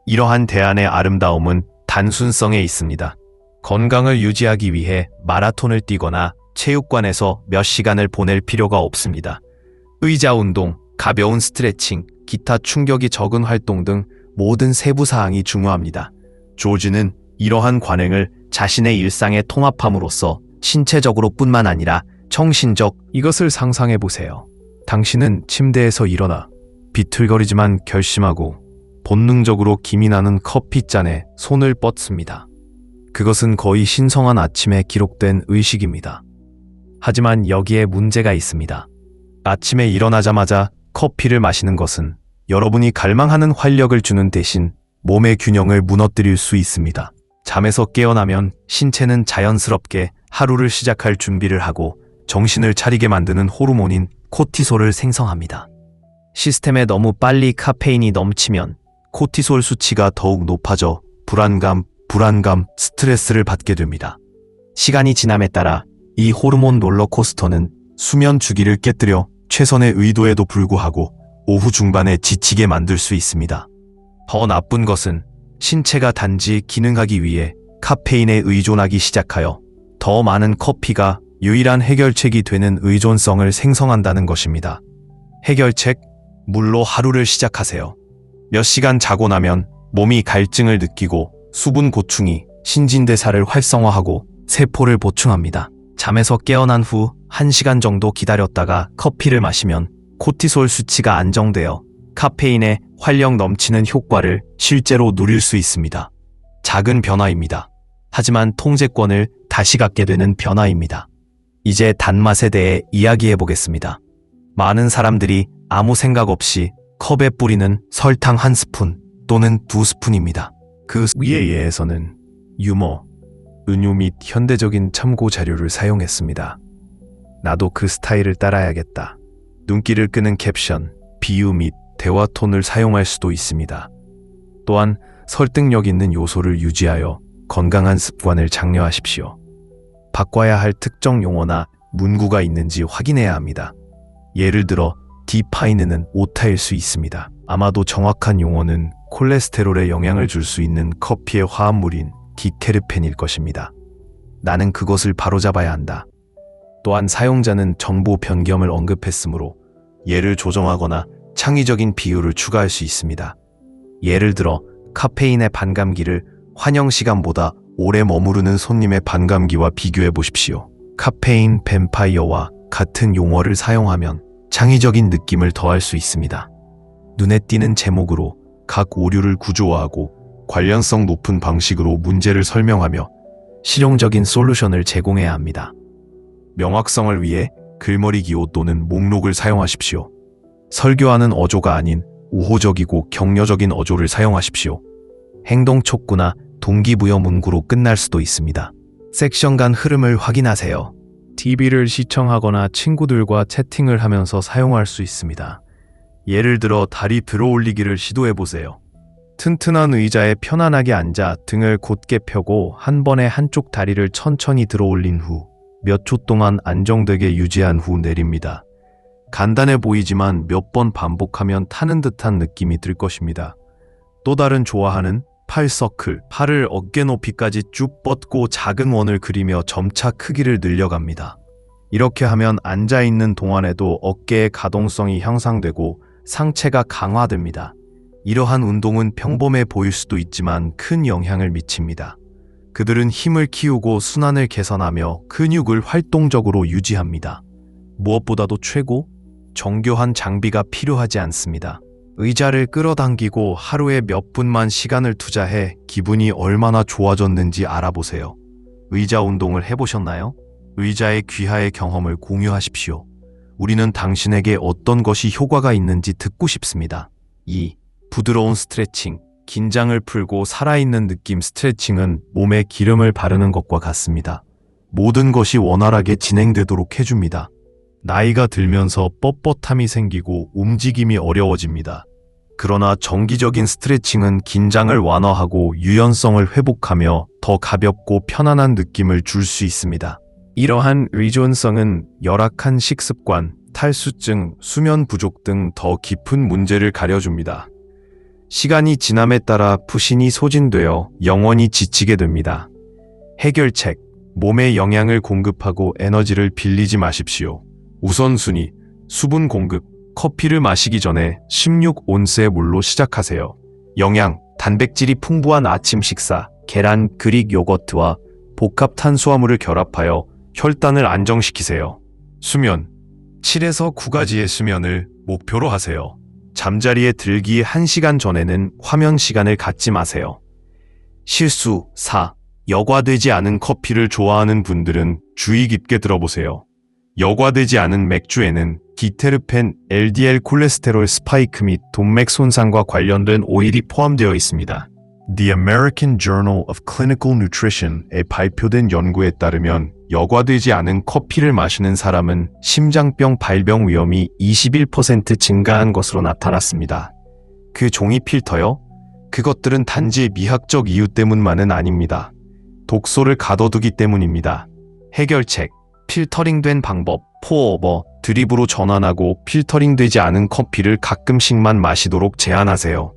이러한 대안의 아름다움은 단순성에 있습니다. 건강을 유지하기 위해 마라톤을 뛰거나 체육관에서 몇 시간을 보낼 필요가 없습니다. 의자 운동, 가벼운 스트레칭, 기타 충격이 적은 활동 등 모든 세부 사항이 중요합니다. 조지는 이러한 관행을 자신의 일상에 통합함으로써 신체적으로 뿐만 아니라 정신적, 이것을 상상해 보세요. 당신은 침대에서 일어나 비틀거리지만 결심하고 본능적으로 김이 나는 커피잔에 손을 뻗습니다. 그것은 거의 신성한 아침에 기록된 의식입니다. 하지만 여기에 문제가 있습니다. 아침에 일어나자마자 커피를 마시는 것은 여러분이 갈망하는 활력을 주는 대신 몸의 균형을 무너뜨릴 수 있습니다. 잠에서 깨어나면 신체는 자연스럽게 하루를 시작할 준비를 하고 정신을 차리게 만드는 호르몬인 코티솔을 생성합니다. 시스템에 너무 빨리 카페인이 넘치면 코티솔 수치가 더욱 높아져 불안감, 스트레스를 받게 됩니다. 시간이 지남에 따라 이 호르몬 롤러코스터는 수면 주기를 깨뜨려 최선의 의도에도 불구하고 오후 중반에 지치게 만들 수 있습니다. 더 나쁜 것은 신체가 단지 기능하기 위해 카페인에 의존하기 시작하여 더 많은 커피가 유일한 해결책이 되는 의존성을 생성한다는 것입니다. 해결책, 물로 하루를 시작하세요. 몇 시간 자고 나면 몸이 갈증을 느끼고 수분 고충이 신진대사를 활성화하고 세포를 보충합니다. 잠에서 깨어난 후 1시간 정도 기다렸다가 커피를 마시면 코티솔 수치가 안정되어 카페인의 활력 넘치는 효과를 실제로 누릴 수 있습니다. 작은 변화입니다. 하지만 통제권을 다시 갖게 되는 변화입니다. 이제 단맛에 대해 이야기해 보겠습니다. 많은 사람들이 아무 생각 없이 컵에 뿌리는 설탕 1스푼 또는 2스푼입니다. 그 위에 예에서는 유머, 은유 및 현대적인 참고 자료를 사용했습니다. 나도 그 스타일을 따라야겠다. 눈길을 끄는 캡션, 비유 및 대화 톤을 사용할 수도 있습니다. 또한 설득력 있는 요소를 유지하여 건강한 습관을 장려하십시오. 바꿔야 할 특정 용어나 문구가 있는지 확인해야 합니다. 예를 들어 디파이는는 오타일 수 있습니다. 아마도 정확한 용어는 콜레스테롤에 영향을 줄 수 있는 커피의 화합물인 디테르펜일 것입니다. 나는 그것을 바로잡아야 한다. 또한 사용자는 정보 변경을 언급했으므로 예를 조정하거나 창의적인 비유를 추가할 수 있습니다. 예를 들어 카페인의 반감기를 환영 시간보다 오래 머무르는 손님의 반감기와 비교해 보십시오. 카페인 뱀파이어와 같은 용어를 사용하면 창의적인 느낌을 더할 수 있습니다. 눈에 띄는 제목으로 각 오류를 구조화하고 관련성 높은 방식으로 문제를 설명하며 실용적인 솔루션을 제공해야 합니다. 명확성을 위해 글머리 기호 또는 목록을 사용하십시오. 설교하는 어조가 아닌 우호적이고 격려적인 어조를 사용하십시오. 행동 촉구나 동기부여 문구로 끝날 수도 있습니다. 섹션 간 흐름을 확인하세요. TV를 시청하거나 친구들과 채팅을 하면서 사용할 수 있습니다. 예를 들어 다리 들어올리기를 시도해보세요. 튼튼한 의자에 편안하게 앉아 등을 곧게 펴고 한 번에 한쪽 다리를 천천히 들어올린 후 몇 초 동안 안정되게 유지한 후 내립니다. 간단해 보이지만 몇 번 반복하면 타는 듯한 느낌이 들 것입니다. 또 다른 좋아하는 팔 서클, 팔을 어깨 높이까지 쭉 뻗고 작은 원을 그리며 점차 크기를 늘려갑니다. 이렇게 하면 앉아있는 동안에도 어깨의 가동성이 향상되고 상체가 강화됩니다. 이러한 운동은 평범해 보일 수도 있지만 큰 영향을 미칩니다. 그들은 힘을 키우고 순환을 개선하며 근육을 활동적으로 유지합니다. 무엇보다도 최고, 정교한 장비가 필요하지 않습니다. 의자를 끌어당기고 하루에 몇 분만 시간을 투자해 기분이 얼마나 좋아졌는지 알아보세요. 의자 운동을 해보셨나요? 의자의 귀하의 경험을 공유하십시오. 우리는 당신에게 어떤 것이 효과가 있는지 듣고 싶습니다. 2. 부드러운 스트레칭. 긴장을 풀고 살아있는 느낌. 스트레칭은 몸에 기름을 바르는 것과 같습니다. 모든 것이 원활하게 진행되도록 해줍니다. 나이가 들면서 뻣뻣함이 생기고 움직임이 어려워집니다. 그러나 정기적인 스트레칭은 긴장을 완화하고 유연성을 회복하며 더 가볍고 편안한 느낌을 줄 수 있습니다. 이러한 의존성은 열악한 식습관, 탈수증, 수면 부족 등 더 깊은 문제를 가려줍니다. 시간이 지남에 따라 부신이 소진되어 영원히 지치게 됩니다. 해결책, 몸에 영양을 공급하고 에너지를 빌리지 마십시오. 우선순위, 수분 공급, 커피를 마시기 전에 16온스의 물로 시작하세요. 영양, 단백질이 풍부한 아침 식사, 계란, 그릭 요거트와 복합 탄수화물을 결합하여 혈당을 안정시키세요. 수면, 7에서 9가지의 수면을 목표로 하세요. 잠자리에 들기 1시간 전에는 화면 시간을 갖지 마세요. 실수 4. 여과되지 않은 커피를 좋아하는 분들은 주의 깊게 들어보세요. 여과되지 않은 맥주에는 디테르펜, LDL 콜레스테롤 스파이크 및 동맥 손상과 관련된 오일이 포함되어 있습니다. The American Journal of Clinical Nutrition에 발표된 연구에 따르면 여과되지 않은 커피를 마시는 사람은 심장병 발병 위험이 21% 증가한 것으로 나타났습니다. 그 종이 필터요? 그것들은 단지 미학적 이유 때문만은 아닙니다. 독소를 가둬두기 때문입니다. 해결책, 필터링된 방법, 포어버, 드립으로 전환하고 필터링되지 않은 커피를 가끔씩만 마시도록 제한하세요.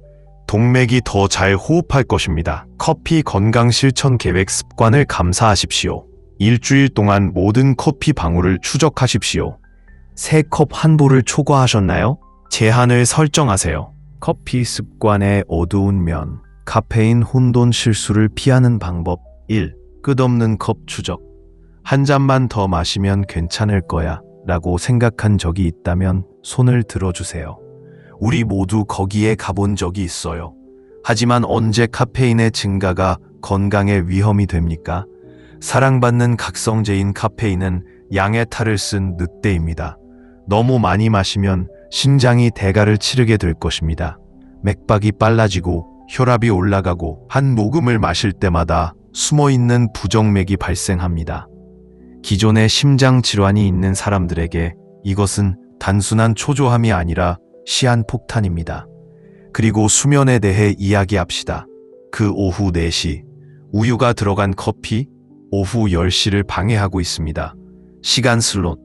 동맥이 더 잘 호흡할 것입니다. 커피 건강 실천 계획 습관을 감사하십시오. 일주일 동안 모든 커피 방울을 추적하십시오. 3컵 한 보를 초과하셨나요? 제한을 설정하세요. 커피 습관의 어두운 면, 카페인 혼돈 실수를 피하는 방법 1. 끝없는 컵 추적. 한 잔만 더 마시면 괜찮을 거야 라고 생각한 적이 있다면 손을 들어주세요. 우리 모두 거기에 가본 적이 있어요. 하지만 언제 카페인의 증가가 건강에 위험이 됩니까? 사랑받는 각성제인 카페인은 양의 탈을 쓴 늑대입니다. 너무 많이 마시면 심장이 대가를 치르게 될 것입니다. 맥박이 빨라지고 혈압이 올라가고 한 모금을 마실 때마다 숨어있는 부정맥이 발생합니다. 기존의 심장 질환이 있는 사람들에게 이것은 단순한 초조함이 아니라 시한폭탄입니다. 그리고 수면에 대해 이야기합시다. 그 오후 4시, 우유가 들어간 커피, 오후 10시를 방해하고 있습니다. 시간 슬롯,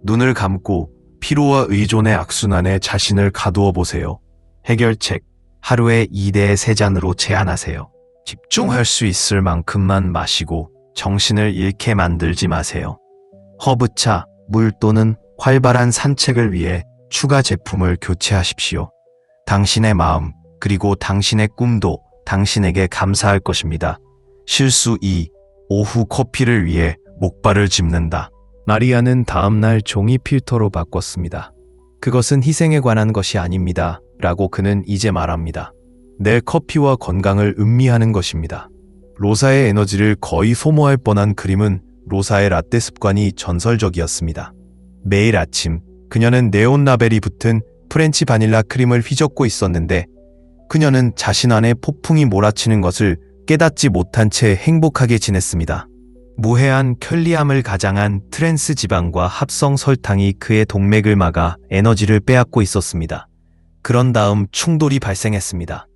눈을 감고 피로와 의존의 악순환에 자신을 가두어 보세요. 해결책, 하루에 2대 3잔으로 제한하세요. 집중할 수 있을 만큼만 마시고 정신을 잃게 만들지 마세요. 허브차, 물 또는 활발한 산책을 위해 추가 제품을 교체하십시오. 당신의 마음, 그리고 당신의 꿈도 당신에게 감사할 것입니다. 실수 2. 오후 커피를 위해 목발을 짚는다. 마리아는 다음날 종이 필터로 바꿨습니다. 그것은 희생에 관한 것이 아닙니다. 라고 그는 이제 말합니다. 내 커피와 건강을 음미하는 것입니다. 로사의 에너지를 거의 소모할 뻔한 그림은 로사의 라떼 습관이 전설적이었습니다. 매일 아침 그녀는 네온 라벨이 붙은 프렌치 바닐라 크림을 휘젓고 있었는데 그녀는 자신 안에 폭풍이 몰아치는 것을 깨닫지 못한 채 행복하게 지냈습니다. 무해한 켈리함을 가장한 트랜스 지방과 합성 설탕이 그의 동맥을 막아 에너지를 빼앗고 있었습니다. 그런 다음 충돌이 발생했습니다.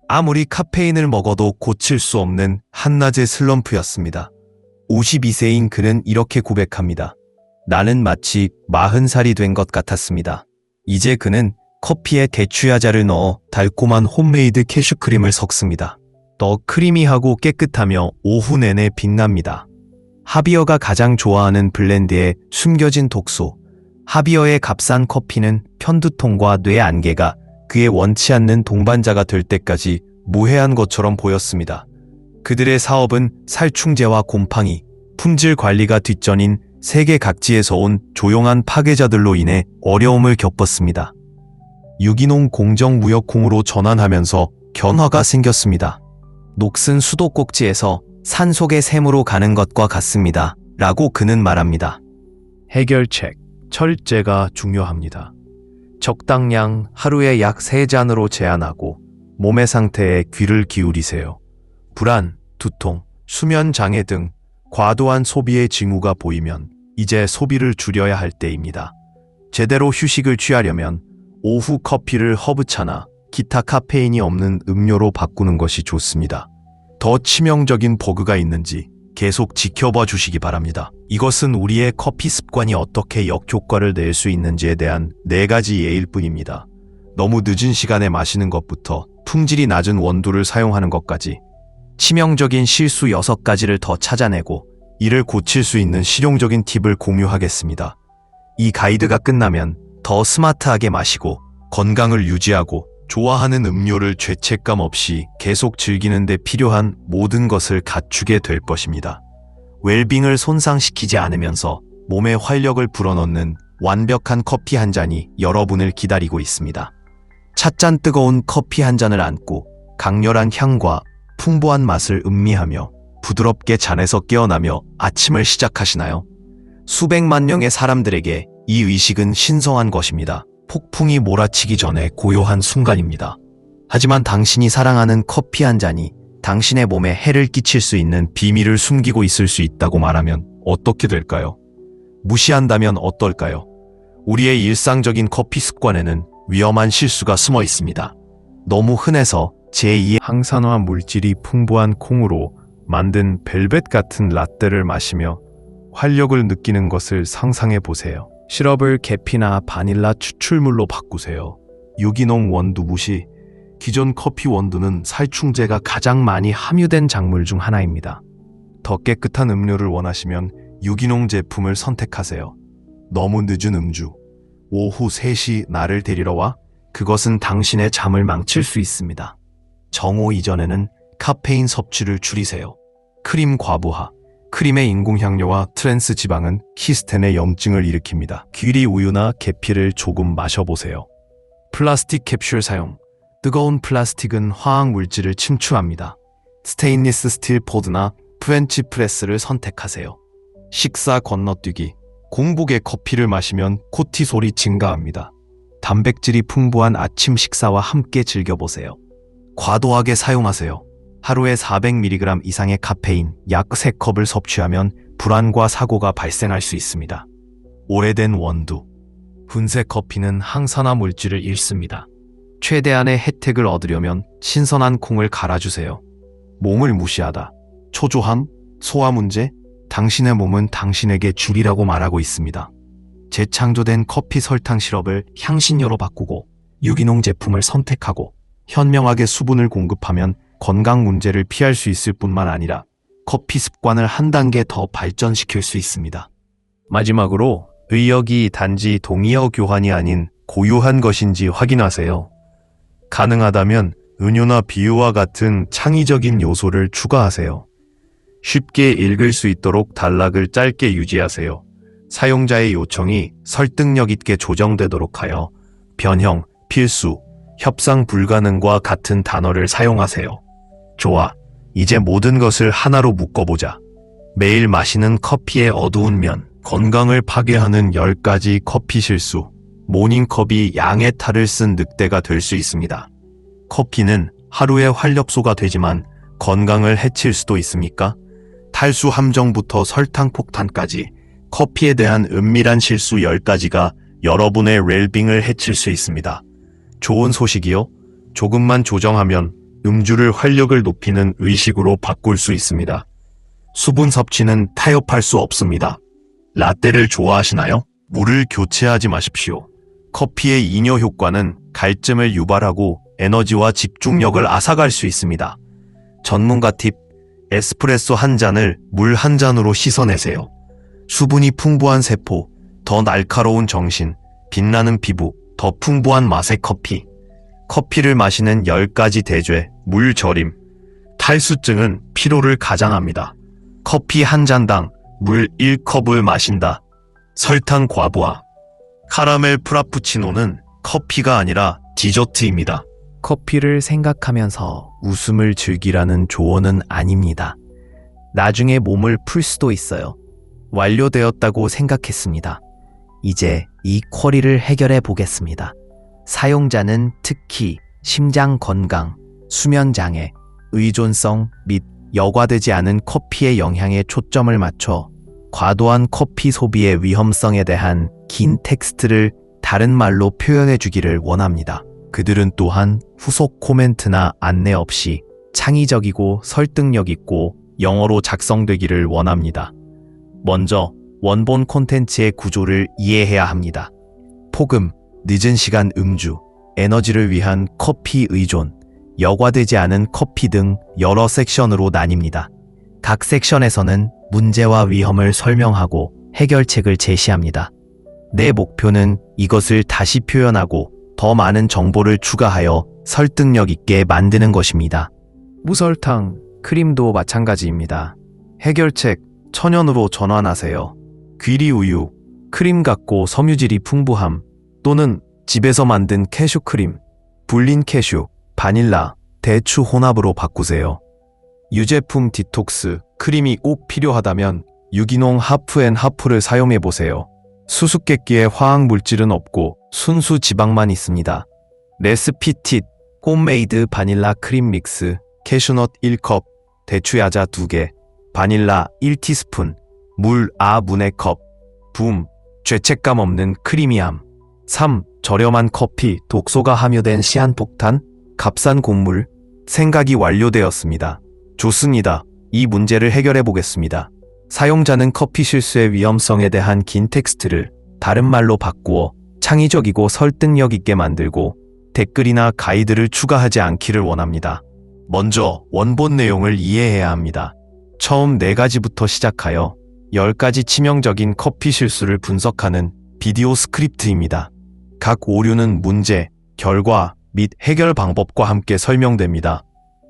아무리 카페인을 먹어도 고칠 수 없는 한낮의 슬럼프였습니다. 52세인 그는 이렇게 고백합니다. 나는 마치 40살이 된 것 같았습니다. 이제 그는 커피에 대추야자를 넣어 달콤한 홈메이드 캐슈크림을 섞습니다. 더 크리미하고 깨끗하며 오후 내내 빛납니다. 하비어가 가장 좋아하는 블렌드에 숨겨진 독소. 하비어의 값싼 커피는 편두통과 뇌 안개가 그의 원치 않는 동반자가 될 때까지 무해한 것처럼 보였습니다. 그들의 사업은 살충제와 곰팡이, 품질 관리가 뒷전인 세계 각지에서 온 조용한 파괴자들로 인해 어려움을 겪었습니다. 유기농 공정무역콩으로 전환하면서 변화가 생겼습니다. 녹슨 수도꼭지에서 산속의 샘으로 가는 것과 같습니다. 라고 그는 말합니다. 해결책, 철제가 중요합니다. 적당량 하루에 약 3잔으로 제한하고 몸의 상태에 귀를 기울이세요. 불안, 두통, 수면 장애 등 과도한 소비의 징후가 보이면 이제 소비를 줄여야 할 때입니다. 제대로 휴식을 취하려면 오후 커피를 허브차나 기타 카페인이 없는 음료로 바꾸는 것이 좋습니다. 더 치명적인 버그가 있는지 계속 지켜봐 주시기 바랍니다. 이것은 우리의 커피 습관이 어떻게 역효과를 낼 수 있는지에 대한 4가지 예일 뿐입니다. 너무 늦은 시간에 마시는 것부터 품질이 낮은 원두를 사용하는 것까지 치명적인 실수 6가지를 더 찾아내고 이를 고칠 수 있는 실용적인 팁을 공유하겠습니다. 이 가이드가 끝나면 더 스마트하게 마시고 건강을 유지하고 좋아하는 음료를 죄책감 없이 계속 즐기는 데 필요한 모든 것을 갖추게 될 것입니다. 웰빙을 손상시키지 않으면서 몸에 활력을 불어넣는 완벽한 커피 한 잔이 여러분을 기다리고 있습니다. 찻잔 뜨거운 커피 한 잔을 안고 강렬한 향과 풍부한 맛을 음미하며 부드럽게 잔에서 깨어나며 아침을 시작하시나요? 수백만 명의 사람들에게 이 의식은 신성한 것입니다. 폭풍이 몰아치기 전에 고요한 순간입니다. 하지만 당신이 사랑하는 커피 한 잔이 당신의 몸에 해를 끼칠 수 있는 비밀을 숨기고 있을 수 있다고 말하면 어떻게 될까요? 무시한다면 어떨까요? 우리의 일상적인 커피 습관에는 위험한 실수가 숨어 있습니다. 너무 흔해서 제2의 항산화 물질이 풍부한 콩으로 만든 벨벳 같은 라떼를 마시며 활력을 느끼는 것을 상상해 보세요. 시럽을 계피나 바닐라 추출물로 바꾸세요. 유기농 원두 무시. 기존 커피 원두는 살충제가 가장 많이 함유된 작물 중 하나입니다. 더 깨끗한 음료를 원하시면 유기농 제품을 선택하세요. 너무 늦은 음주. 오후 3시 나를 데리러 와? 그것은 당신의 잠을 망칠 수 있습니다. 정오 이전에는 카페인 섭취를 줄이세요. 크림 과부하. 크림의 인공향료와 트랜스 지방은 히스텐의 염증을 일으킵니다. 귀리 우유나 계피를 조금 마셔보세요. 플라스틱 캡슐 사용. 뜨거운 플라스틱은 화학 물질을 침투합니다. 스테인리스 스틸 포드나 프렌치 프레스를 선택하세요. 식사 건너뛰기. 공복에 커피를 마시면 코티솔이 증가합니다. 단백질이 풍부한 아침 식사와 함께 즐겨보세요. 과도하게 사용하세요. 하루에 400mg 이상의 카페인 약 3컵을 섭취하면 불안과 사고가 발생할 수 있습니다. 오래된 원두. 분쇄 커피는 항산화 물질을 잃습니다. 최대한의 혜택을 얻으려면 신선한 콩을 갈아주세요. 몸을 무시하다. 초조함, 소화 문제, 당신의 몸은 당신에게 줄이라고 말하고 있습니다. 재창조된 커피 설탕 시럽을 향신료로 바꾸고 유기농 제품을 선택하고 현명하게 수분을 공급하면 건강 문제를 피할 수 있을 뿐만 아니라 커피 습관을 한 단계 더 발전시킬 수 있습니다. 마지막으로 의역이 단지 동의어 교환이 아닌 고유한 것인지 확인하세요. 가능하다면 은유나 비유와 같은 창의적인 요소를 추가하세요. 쉽게 읽을 수 있도록 단락을 짧게 유지하세요. 사용자의 요청이 설득력 있게 조정되도록 하여 변형, 필수, 협상 불가능과 같은 단어를 사용하세요. 좋아, 이제 모든 것을 하나로 묶어보자. 매일 마시는 커피의 어두운 면, 건강을 파괴하는 10가지 커피 실수. 모닝컵이 양의 탈을 쓴 늑대가 될 수 있습니다. 커피는 하루의 활력소가 되지만 건강을 해칠 수도 있습니까? 탈수 함정부터 설탕 폭탄까지 커피에 대한 은밀한 실수 10가지가 여러분의 웰빙을 해칠 수 있습니다. 좋은 소식이요. 조금만 조정하면 음주를 활력을 높이는 의식으로 바꿀 수 있습니다. 수분 섭취는 타협할 수 없습니다. 라떼를 좋아하시나요? 물을 교체하지 마십시오. 커피의 이뇨 효과는 갈증을 유발하고 에너지와 집중력을 앗아갈 수 있습니다. 전문가 팁, 에스프레소 한 잔을 물 한 잔으로 씻어내세요. 수분이 풍부한 세포, 더 날카로운 정신, 빛나는 피부, 더 풍부한 맛의 커피. 커피를 마시는 10가지 대죄, 물 절임. 탈수증은 피로를 가장합니다. 커피 한 잔당 물 1컵을 마신다. 설탕 과부하. 카라멜 프라푸치노는 커피가 아니라 디저트입니다. 커피를 생각하면서 웃음을 즐기라는 조언은 아닙니다. 나중에 몸을 풀 수도 있어요. 완료되었다고 생각했습니다. 이제 이 쿼리를 해결해 보겠습니다. 사용자는 특히 심장 건강, 수면 장애, 의존성 및 여과되지 않은 커피의 영향에 초점을 맞춰 과도한 커피 소비의 위험성에 대한 긴 텍스트를 다른 말로 표현해 주기를 원합니다. 그들은 또한 후속 코멘트나 안내 없이 창의적이고 설득력 있고 영어로 작성되기를 원합니다. 먼저 원본 콘텐츠의 구조를 이해해야 합니다. 폭음, 늦은 시간 음주, 에너지를 위한 커피 의존, 여과되지 않은 커피 등 여러 섹션으로 나뉩니다. 각 섹션에서는 문제와 위험을 설명하고 해결책을 제시합니다. 내 목표는 이것을 다시 표현하고 더 많은 정보를 추가하여 설득력 있게 만드는 것입니다. 무설탕, 크림도 마찬가지입니다. 해결책, 천연으로 전환하세요. 귀리 우유, 크림 같고 섬유질이 풍부함, 또는 집에서 만든 캐슈 크림, 불린 캐슈, 바닐라, 대추 혼합으로 바꾸세요. 유제품 디톡스, 크림이 꼭 필요하다면 유기농 하프앤하프를 사용해보세요. 수수께끼에 화학 물질은 없고 순수 지방만 있습니다. 레스피 팁, 홈메이드 바닐라 크림 믹스, 캐슈넛 1컵, 대추야자 2개, 바닐라 1티스푼, 물 문의 컵, 붐, 죄책감 없는 크리미함. 3. 저렴한 커피, 독소가 함유된 시한폭탄, 값싼 곡물. 생각이 완료되었습니다. 좋습니다. 이 문제를 해결해 보겠습니다. 사용자는 커피 실수의 위험성에 대한 긴 텍스트를 다른 말로 바꾸어 창의적이고 설득력 있게 만들고 댓글이나 가이드를 추가하지 않기를 원합니다. 먼저 원본 내용을 이해해야 합니다. 처음 4가지부터 시작하여 10가지 치명적인 커피 실수를 분석하는 비디오 스크립트입니다. 각 오류는 문제, 결과 및 해결 방법과 함께 설명됩니다.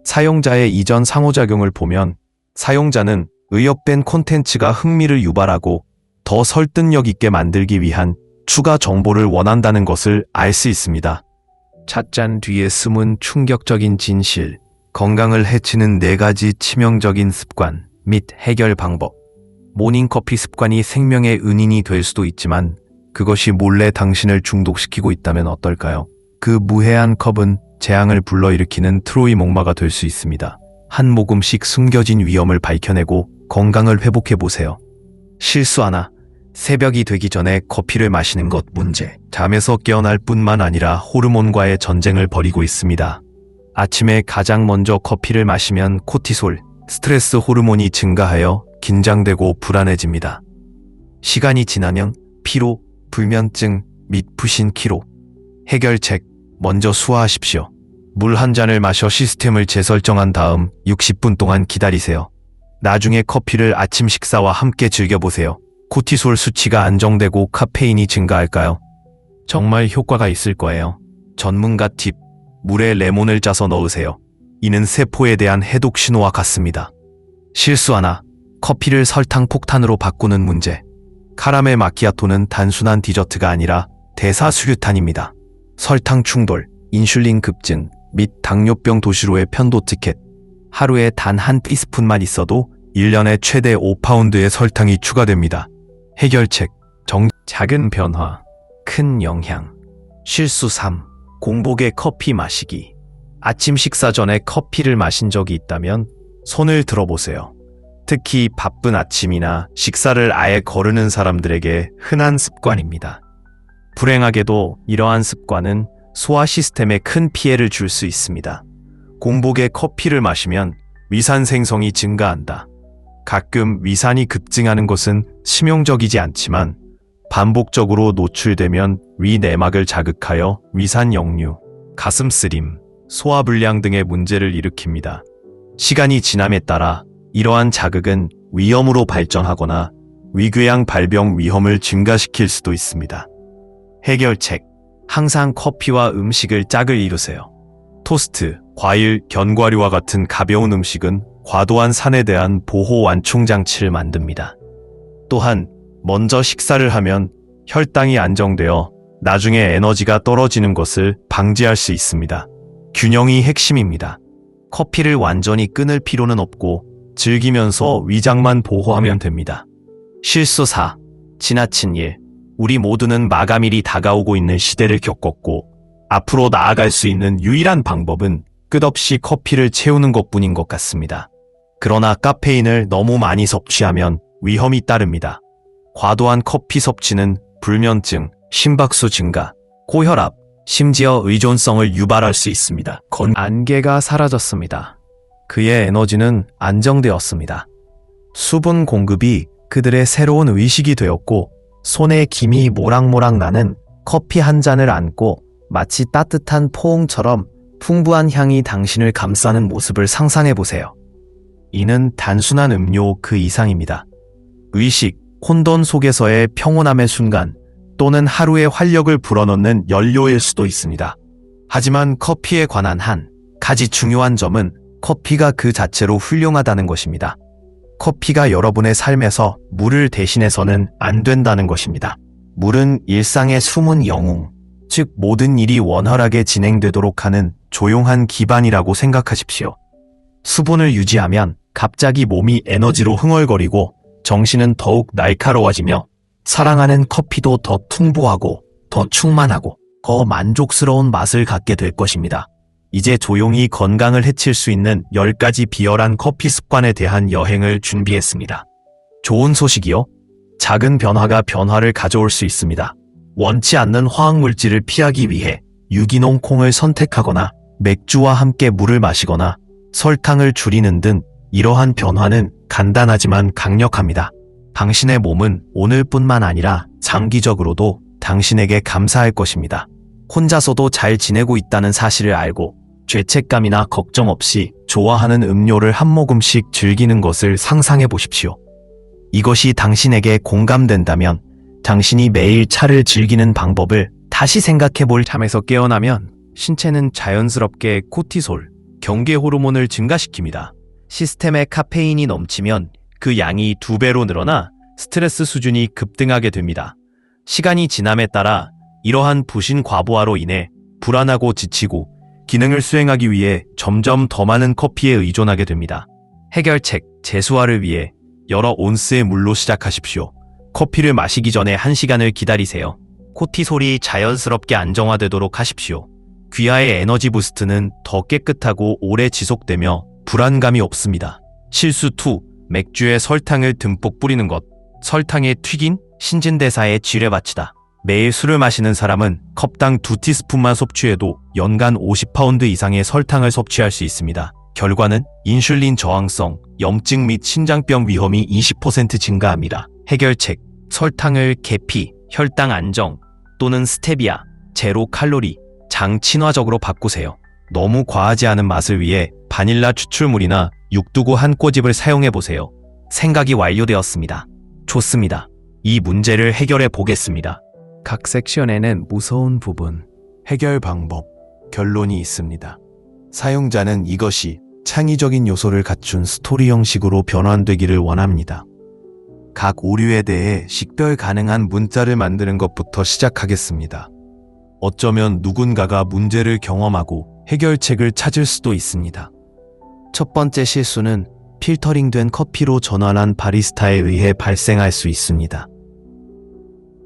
사용자의 이전 상호작용을 보면 사용자는 의역된 콘텐츠가 흥미를 유발하고 더 설득력 있게 만들기 위한 추가 정보를 원한다는 것을 알 수 있습니다. 찻잔 뒤에 숨은 충격적인 진실, 건강을 해치는 4가지 치명적인 습관 및 해결 방법. 모닝커피 습관이 생명의 은인이 될 수도 있지만 그것이 몰래 당신을 중독시키고 있다면 어떨까요? 그 무해한 컵은 재앙을 불러일으키는 트로이 목마가 될 수 있습니다. 한 모금씩 숨겨진 위험을 밝혀내고 건강을 회복해보세요. 실수 하나, 새벽이 되기 전에 커피를 마시는 것 문제. 잠에서 깨어날 뿐만 아니라 호르몬과의 전쟁을 벌이고 있습니다. 아침에 가장 먼저 커피를 마시면 코티솔, 스트레스 호르몬이 증가하여 긴장되고 불안해집니다. 시간이 지나면 피로, 불면증 및 부신 키로. 해결책, 먼저 수화하십시오. 물 한 잔을 마셔 시스템을 재설정한 다음 60분 동안 기다리세요. 나중에 커피를 아침 식사와 함께 즐겨보세요. 코티솔 수치가 안정되고 카페인이 증가할까요? 정말 효과가 있을 거예요. 전문가 팁, 물에 레몬을 짜서 넣으세요. 이는 세포에 대한 해독 신호와 같습니다. 실수 하나, 커피를 설탕 폭탄으로 바꾸는 문제. 카라멜 마키아토는 단순한 디저트가 아니라 대사수류탄입니다. 설탕 충돌, 인슐린 급증 및 당뇨병 도시로의 편도 티켓. 하루에 단 한 티스푼만 있어도 1년에 최대 5파운드의 설탕이 추가됩니다. 해결책, 작은 변화, 큰 영향. 실수 3. 공복에 커피 마시기. 아침 식사 전에 커피를 마신 적이 있다면 손을 들어보세요. 특히 바쁜 아침이나 식사를 아예 거르는 사람들에게 흔한 습관입니다. 불행하게도 이러한 습관은 소화 시스템에 큰 피해를 줄 수 있습니다. 공복에 커피를 마시면 위산 생성이 증가한다. 가끔 위산이 급증하는 것은 치명적이지 않지만 반복적으로 노출되면 위 내막을 자극하여 위산 역류, 가슴 쓰림, 소화불량 등의 문제를 일으킵니다. 시간이 지남에 따라 이러한 자극은 위염으로 발전하거나 위궤양 발병 위험을 증가시킬 수도 있습니다. 해결책, 항상 커피와 음식을 짝을 이루세요. 토스트, 과일, 견과류와 같은 가벼운 음식은 과도한 산에 대한 보호 완충 장치를 만듭니다. 또한 먼저 식사를 하면 혈당이 안정되어 나중에 에너지가 떨어지는 것을 방지할 수 있습니다. 균형이 핵심입니다. 커피를 완전히 끊을 필요는 없고 즐기면서 위장만 보호하면 됩니다. 실수 4. 지나친 일. 우리 모두는 마감일이 다가오고 있는 시대를 겪었고 앞으로 나아갈 수 있는 유일한 방법은 끝없이 커피를 채우는 것뿐인 것 같습니다. 그러나 카페인을 너무 많이 섭취하면 위험이 따릅니다. 과도한 커피 섭취는 불면증, 심박수 증가, 고혈압, 심지어 의존성을 유발할 수 있습니다. 안개가 사라졌습니다. 그의 에너지는 안정되었습니다. 수분 공급이 그들의 새로운 의식이 되었고 손에 김이 모락모락 나는 커피 한 잔을 안고 마치 따뜻한 포옹처럼 풍부한 향이 당신을 감싸는 모습을 상상해보세요. 이는 단순한 음료 그 이상입니다. 의식, 혼돈 속에서의 평온함의 순간 또는 하루의 활력을 불어넣는 연료일 수도 있습니다. 하지만 커피에 관한 한 가지 중요한 점은 커피가 그 자체로 훌륭하다는 것입니다. 커피가 여러분의 삶에서 물을 대신해서는 안 된다는 것입니다. 물은 일상의 숨은 영웅, 즉 모든 일이 원활하게 진행되도록 하는 조용한 기반이라고 생각하십시오. 수분을 유지하면 갑자기 몸이 에너지로 흥얼거리고 정신은 더욱 날카로워지며 사랑하는 커피도 더 풍부하고 더 충만하고 더 만족스러운 맛을 갖게 될 것입니다. 이제 조용히 건강을 해칠 수 있는 10가지 비열한 커피 습관에 대한 여행을 준비했습니다. 좋은 소식이요. 작은 변화가 변화를 가져올 수 있습니다. 원치 않는 화학물질을 피하기 위해 유기농 콩을 선택하거나 맥주와 함께 물을 마시거나 설탕을 줄이는 등 이러한 변화는 간단하지만 강력합니다. 당신의 몸은 오늘뿐만 아니라 장기적으로도 당신에게 감사할 것입니다. 혼자서도 잘 지내고 있다는 사실을 알고 죄책감이나 걱정 없이 좋아하는 음료를 한 모금씩 즐기는 것을 상상해 보십시오. 이것이 당신에게 공감된다면 당신이 매일 차를 즐기는 방법을 다시 생각해 볼 잠에서 깨어나면 신체는 자연스럽게 코티솔, 경계 호르몬을 증가시킵니다. 시스템에 카페인이 넘치면 그 양이 2배로 늘어나 스트레스 수준이 급등하게 됩니다. 시간이 지남에 따라 이러한 부신 과부하로 인해 불안하고 지치고 기능을 수행하기 위해 점점 더 많은 커피에 의존하게 됩니다. 해결책, 재수화를 위해 여러 온스의 물로 시작하십시오. 커피를 마시기 전에 1시간을 기다리세요. 코티솔이 자연스럽게 안정화되도록 하십시오. 귀하의 에너지 부스트는 더 깨끗하고 오래 지속되며 불안감이 없습니다. 실수 2. 맥주에 설탕을 듬뿍 뿌리는 것. 설탕에 튀긴 신진대사에 지뢰밭이다. 매일 술을 마시는 사람은 컵당 2티스푼만 섭취해도 연간 50파운드 이상의 설탕을 섭취할 수 있습니다. 결과는 인슐린 저항성, 염증 및 신장병 위험이 20% 증가합니다. 해결책, 설탕을 계피, 혈당 안정 또는 스테비아, 제로 칼로리, 장 친화적으로 바꾸세요. 너무 과하지 않은 맛을 위해 바닐라 추출물이나 육두고 한 꼬집을 사용해보세요. 생각이 완료되었습니다. 좋습니다. 이 문제를 해결해 보겠습니다. 각 섹션에는 무서운 부분, 해결 방법, 결론이 있습니다. 사용자는 이것이 창의적인 요소를 갖춘 스토리 형식으로 변환되기를 원합니다. 각 오류에 대해 식별 가능한 문자를 만드는 것부터 시작하겠습니다. 어쩌면 누군가가 문제를 경험하고 해결책을 찾을 수도 있습니다. 첫 번째 실수는 필터링된 커피로 전환한 바리스타에 의해 발생할 수 있습니다.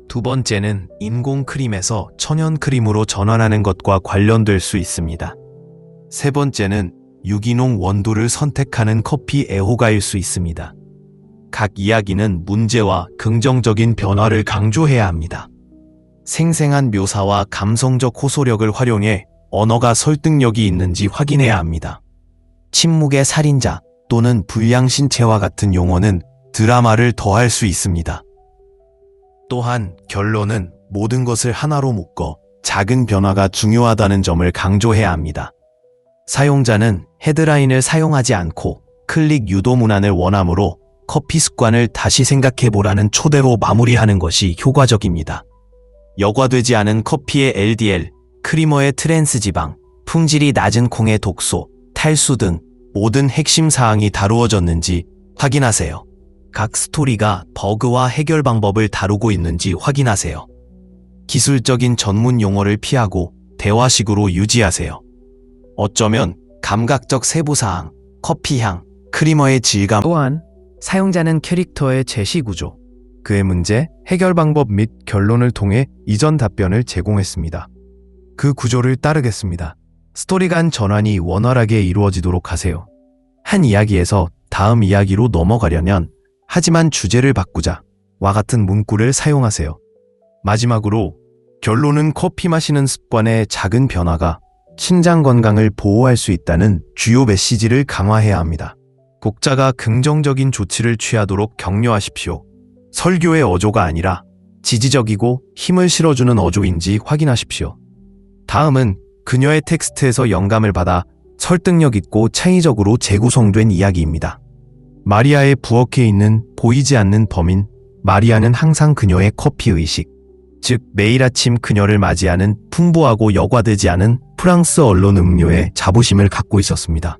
두 번째는 인공 크림에서 천연 크림으로 전환하는 것과 관련될 수 있습니다. 세 번째는 유기농 원두를 선택하는 커피 애호가일 수 있습니다. 각 이야기는 문제와 긍정적인 변화를 강조해야 합니다. 생생한 묘사와 감성적 호소력을 활용해 언어가 설득력이 있는지 확인해야 합니다. 침묵의 살인자 또는 불량신체와 같은 용어는 드라마를 더할 수 있습니다. 또한 결론은 모든 것을 하나로 묶어 작은 변화가 중요하다는 점을 강조해야 합니다. 사용자는 헤드라인을 사용하지 않고 클릭 유도 문안을 원하므로 커피 습관을 다시 생각해보라는 초대로 마무리하는 것이 효과적입니다. 여과되지 않은 커피의 LDL, 크리머의 트랜스 지방, 품질이 낮은 콩의 독소, 탈수 등 모든 핵심 사항이 다루어졌는지 확인하세요. 각 스토리가 버그와 해결 방법을 다루고 있는지 확인하세요. 기술적인 전문 용어를 피하고 대화식으로 유지하세요. 어쩌면 감각적 세부사항, 커피향, 크리머의 질감 또한 사용자는 캐릭터의 제시 구조, 그의 문제, 해결 방법 및 결론을 통해 이전 답변을 제공했습니다. 그 구조를 따르겠습니다. 스토리 간 전환이 원활하게 이루어지도록 하세요. 한 이야기에서 다음 이야기로 넘어가려면 하지만 주제를 바꾸자 와 같은 문구를 사용하세요. 마지막으로 결론은 커피 마시는 습관의 작은 변화가 신장 건강을 보호할 수 있다는 주요 메시지를 강화해야 합니다. 독자가 긍정적인 조치를 취하도록 격려하십시오. 설교의 어조가 아니라 지지적이고 힘을 실어주는 어조인지 확인하십시오. 다음은 그녀의 텍스트에서 영감을 받아 설득력 있고 창의적으로 재구성된 이야기입니다. 마리아의 부엌에 있는 보이지 않는 범인, 마리아는 항상 그녀의 커피 의식, 즉 매일 아침 그녀를 맞이하는 풍부하고 여과되지 않은 프랑스 언론 음료에 자부심을 갖고 있었습니다.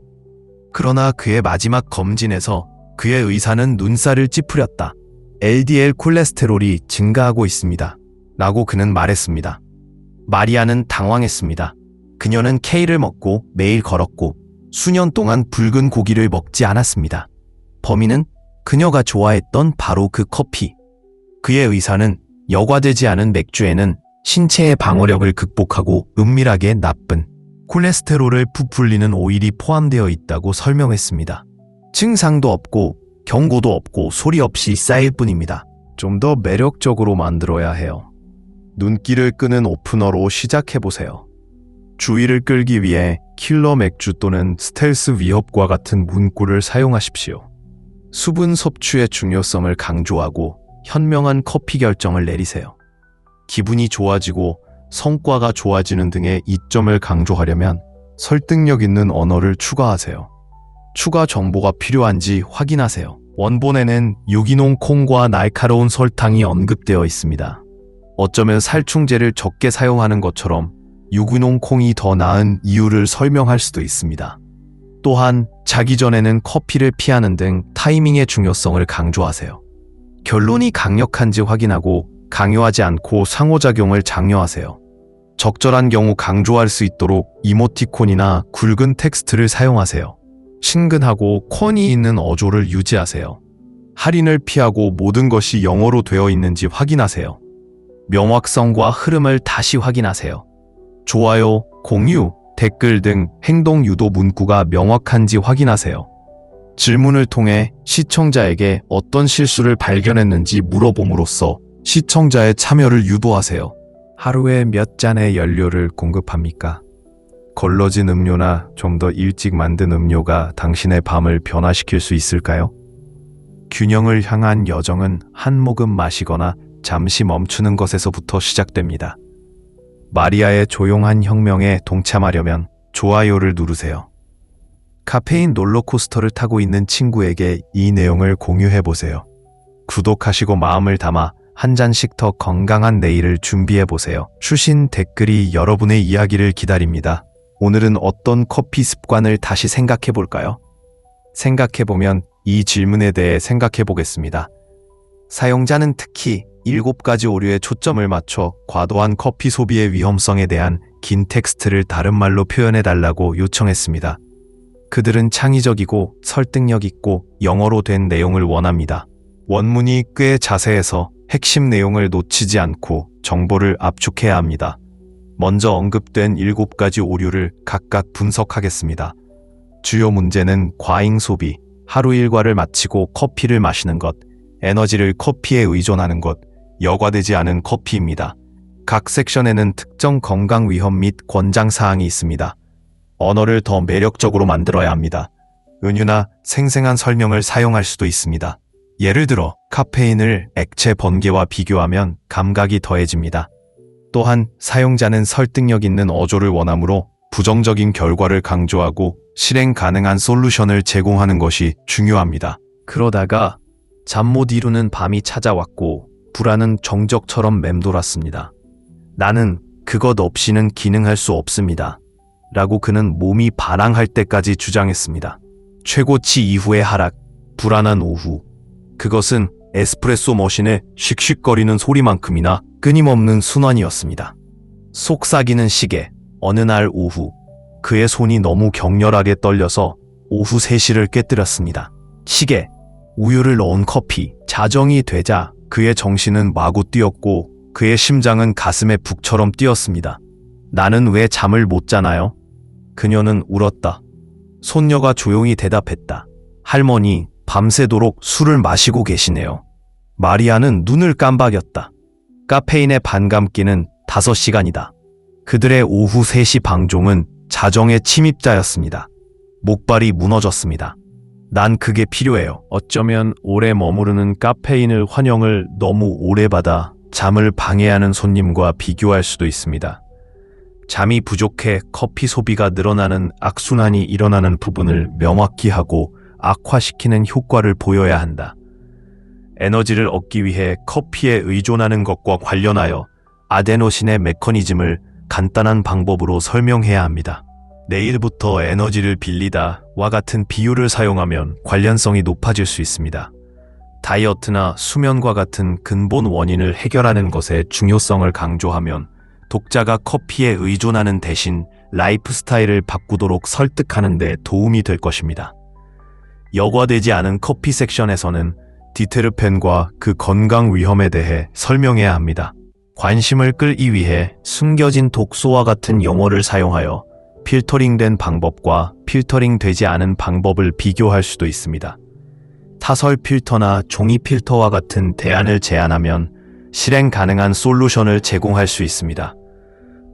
그러나 그의 마지막 검진에서 그의 의사는 눈살을 찌푸렸다. LDL 콜레스테롤이 증가하고 있습니다. 라고 그는 말했습니다. 마리아는 당황했습니다. 그녀는 K를 먹고 매일 걸었고 수년 동안 붉은 고기를 먹지 않았습니다. 범인은 그녀가 좋아했던 바로 그 커피. 그의 의사는 여과되지 않은 맥주에는 신체의 방어력을 극복하고 은밀하게 나쁜 콜레스테롤을 부풀리는 오일이 포함되어 있다고 설명했습니다. 증상도 없고 경고도 없고 소리 없이 쌓일 뿐입니다. 좀 더 매력적으로 만들어야 해요. 눈길을 끄는 오프너로 시작해보세요. 주의를 끌기 위해 킬러 맥주 또는 스텔스 위협과 같은 문구를 사용하십시오. 수분 섭취의 중요성을 강조하고 현명한 커피 결정을 내리세요. 기분이 좋아지고 성과가 좋아지는 등의 이점을 강조하려면 설득력 있는 언어를 추가하세요. 추가 정보가 필요한지 확인하세요. 원본에는 유기농 콩과 날카로운 설탕이 언급되어 있습니다. 어쩌면 살충제를 적게 사용하는 것처럼 유기농 콩이 더 나은 이유를 설명할 수도 있습니다. 또한 자기 전에는 커피를 피하는 등 타이밍의 중요성을 강조하세요. 결론이 강력한지 확인하고 강요하지 않고 상호작용을 장려하세요. 적절한 경우 강조할 수 있도록 이모티콘이나 굵은 텍스트를 사용하세요. 친근하고 권위 있는 어조를 유지하세요. 할인을 피하고 모든 것이 영어로 되어 있는지 확인하세요. 명확성과 흐름을 다시 확인하세요. 좋아요, 공유, 댓글 등 행동 유도 문구가 명확한지 확인하세요. 질문을 통해 시청자에게 어떤 실수를 발견했는지 물어봄으로써 시청자의 참여를 유도하세요. 하루에 몇 잔의 연료를 공급합니까? 걸러진 음료나 좀 더 일찍 만든 음료가 당신의 밤을 변화시킬 수 있을까요? 균형을 향한 여정은 한 모금 마시거나 잠시 멈추는 것에서부터 시작됩니다. 마리아의 조용한 혁명에 동참하려면 좋아요를 누르세요. 카페인 롤러코스터를 타고 있는 친구에게 이 내용을 공유해보세요. 구독하시고 마음을 담아 한 잔씩 더 건강한 내일을 준비해보세요. 추신 댓글이 여러분의 이야기를 기다립니다. 오늘은 어떤 커피 습관을 다시 생각해볼까요? 생각해보면 이 질문에 대해 생각해보겠습니다. 사용자는 특히 7가지 오류에 초점을 맞춰 과도한 커피 소비의 위험성에 대한 긴 텍스트를 다른 말로 표현해달라고 요청했습니다. 그들은 창의적이고 설득력 있고 영어로 된 내용을 원합니다. 원문이 꽤 자세해서 핵심 내용을 놓치지 않고 정보를 압축해야 합니다. 먼저 언급된 7가지 오류를 각각 분석하겠습니다. 주요 문제는 과잉 소비, 하루 일과를 마치고 커피를 마시는 것, 에너지를 커피에 의존하는 것, 여과되지 않은 커피입니다. 각 섹션에는 특정 건강 위험 및 권장 사항이 있습니다. 언어를 더 매력적으로 만들어야 합니다. 은유나 생생한 설명을 사용할 수도 있습니다. 예를 들어 카페인을 액체 번개와 비교하면 감각이 더해집니다. 또한 사용자는 설득력 있는 어조를 원하므로 부정적인 결과를 강조하고 실행 가능한 솔루션을 제공하는 것이 중요합니다. 그러다가 잠 못 이루는 밤이 찾아왔고 불안은 정적처럼 맴돌았습니다. 나는 그것 없이는 기능할 수 없습니다. 라고 그는 몸이 반항할 때까지 주장했습니다. 최고치 이후의 하락, 불안한 오후. 그것은 에스프레소 머신의 씩씩거리는 소리만큼이나 끊임없는 순환이었습니다. 속삭이는 시계, 어느 날 오후. 그의 손이 너무 격렬하게 떨려서 오후 3시를 깨뜨렸습니다. 시계, 우유를 넣은 커피, 자정이 되자 그의 정신은 마구 뛰었고 그의 심장은 가슴에 북처럼 뛰었습니다. 나는 왜 잠을 못 자나요? 그녀는 울었다. 손녀가 조용히 대답했다. 할머니, 밤새도록 술을 마시고 계시네요. 마리아는 눈을 깜박였다. 카페인의 반감기는 5시간이다. 그들의 오후 3시 방종은 자정의 침입자였습니다. 목발이 무너졌습니다. 난 그게 필요해요. 어쩌면 오래 머무르는 카페인을 환영을 너무 오래 받아 잠을 방해하는 손님과 비교할 수도 있습니다. 잠이 부족해 커피 소비가 늘어나는 악순환이 일어나는 부분을 명확히 하고 악화시키는 효과를 보여야 한다. 에너지를 얻기 위해 커피에 의존하는 것과 관련하여 아데노신의 메커니즘을 간단한 방법으로 설명해야 합니다. 내일부터 에너지를 빌리다와 같은 비유를 사용하면 관련성이 높아질 수 있습니다. 다이어트나 수면과 같은 근본 원인을 해결하는 것의 중요성을 강조하면 독자가 커피에 의존하는 대신 라이프 스타일을 바꾸도록 설득하는 데 도움이 될 것입니다. 여과되지 않은 커피 섹션에서는 디테르펜과 그 건강 위험에 대해 설명해야 합니다. 관심을 끌기 위해 숨겨진 독소와 같은 용어를 사용하여 필터링된 방법과 필터링 되지 않은 방법을 비교할 수도 있습니다. 타설 필터나 종이 필터와 같은 대안을 제안하면 실행 가능한 솔루션을 제공할 수 있습니다.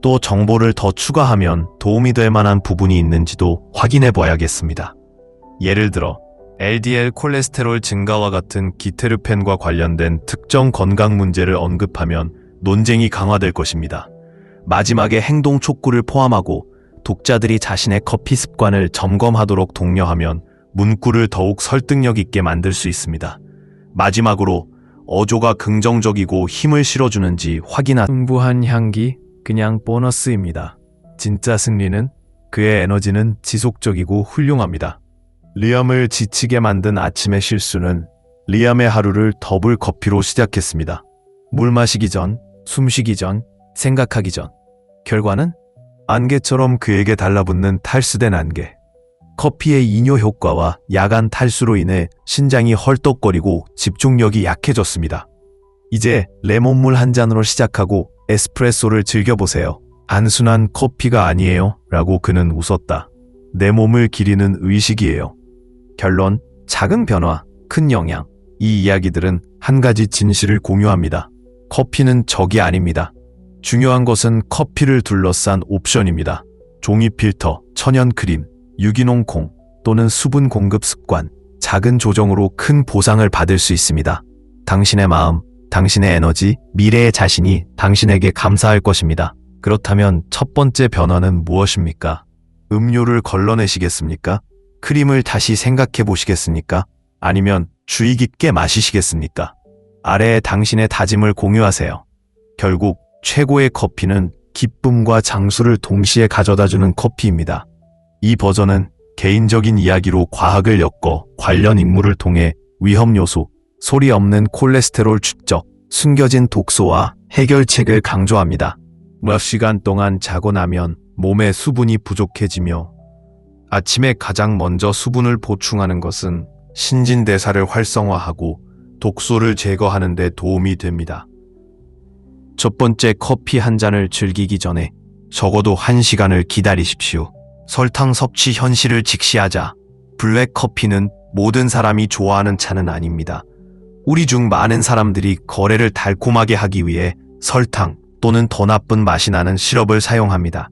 또 정보를 더 추가하면 도움이 될 만한 부분이 있는지도 확인해 봐야겠습니다. 예를 들어 LDL 콜레스테롤 증가와 같은 기테르펜과 관련된 특정 건강 문제를 언급하면 논쟁이 강화될 것입니다. 마지막에 행동 촉구를 포함하고 독자들이 자신의 커피 습관을 점검하도록 독려하면 문구를 더욱 설득력 있게 만들 수 있습니다. 마지막으로 어조가 긍정적이고 힘을 실어주는지 확인하. 풍부한 향기, 그냥 보너스입니다. 진짜 승리는 그의 에너지는 지속적이고 훌륭합니다. 리암을 지치게 만든 아침의 실수는 리암의 하루를 더블 커피로 시작했습니다. 물 마시기 전, 숨쉬기 전, 생각하기 전. 결과는 안개처럼 그에게 달라붙는 탈수된 안개. 커피의 이뇨 효과와 야간 탈수로 인해 신장이 헐떡거리고 집중력이 약해졌습니다. 이제 레몬물 한 잔으로 시작하고 에스프레소를 즐겨보세요. 단순한 커피가 아니에요. 라고 그는 웃었다. 내 몸을 기리는 의식이에요. 결론, 작은 변화, 큰 영향. 이 이야기들은 한 가지 진실을 공유합니다. 커피는 적이 아닙니다. 중요한 것은 커피를 둘러싼 옵션입니다. 종이 필터, 천연 크림, 유기농 콩 또는 수분 공급 습관, 작은 조정으로 큰 보상을 받을 수 있습니다. 당신의 마음, 당신의 에너지, 미래의 자신이 당신에게 감사할 것입니다. 그렇다면 첫 번째 변화는 무엇입니까? 음료를 걸러내시겠습니까? 크림을 다시 생각해 보시겠습니까? 아니면 주의 깊게 마시시겠습니까? 아래에 당신의 다짐을 공유하세요. 결국 최고의 커피는 기쁨과 장수를 동시에 가져다주는 커피입니다. 이 버전은 개인적인 이야기로 과학을 엮어 관련 인물을 통해 위험 요소, 소리 없는 콜레스테롤 축적, 숨겨진 독소와 해결책을 강조합니다. 몇 시간 동안 자고 나면 몸의 수분이 부족해지며 아침에 가장 먼저 수분을 보충하는 것은 신진대사를 활성화하고 독소를 제거하는 데 도움이 됩니다. 첫 번째 커피 한 잔을 즐기기 전에 적어도 1시간을 기다리십시오. 설탕 섭취 현실을 직시하자. 블랙 커피는 모든 사람이 좋아하는 차는 아닙니다. 우리 중 많은 사람들이 거래를 달콤하게 하기 위해 설탕 또는 더 나쁜 맛이 나는 시럽을 사용합니다.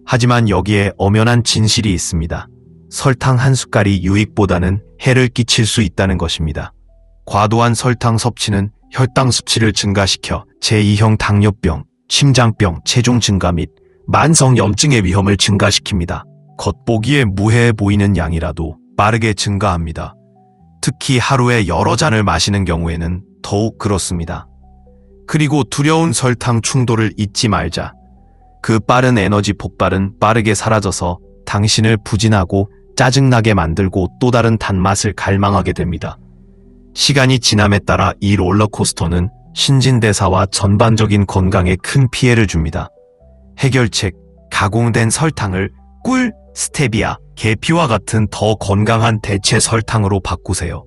하지만 여기에 엄연한 진실이 있습니다. 설탕 한 숟갈이 유익보다는 해를 끼칠 수 있다는 것입니다. 과도한 설탕 섭취는 혈당 수치를 증가시켜 제2형 당뇨병, 심장병, 체중 증가 및 만성염증의 위험을 증가시킵니다. 겉보기에 무해해 보이는 양이라도 빠르게 증가합니다. 특히 하루에 여러 잔을 마시는 경우에는 더욱 그렇습니다. 그리고 두려운 설탕 충돌을 잊지 말자. 그 빠른 에너지 폭발은 빠르게 사라져서 당신을 부진하고 짜증나게 만들고 또 다른 단맛을 갈망하게 됩니다. 시간이 지남에 따라 이 롤러코스터는 신진대사와 전반적인 건강에 큰 피해를 줍니다. 해결책, 가공된 설탕을 꿀, 스테비아, 계피와 같은 더 건강한 대체 설탕으로 바꾸세요.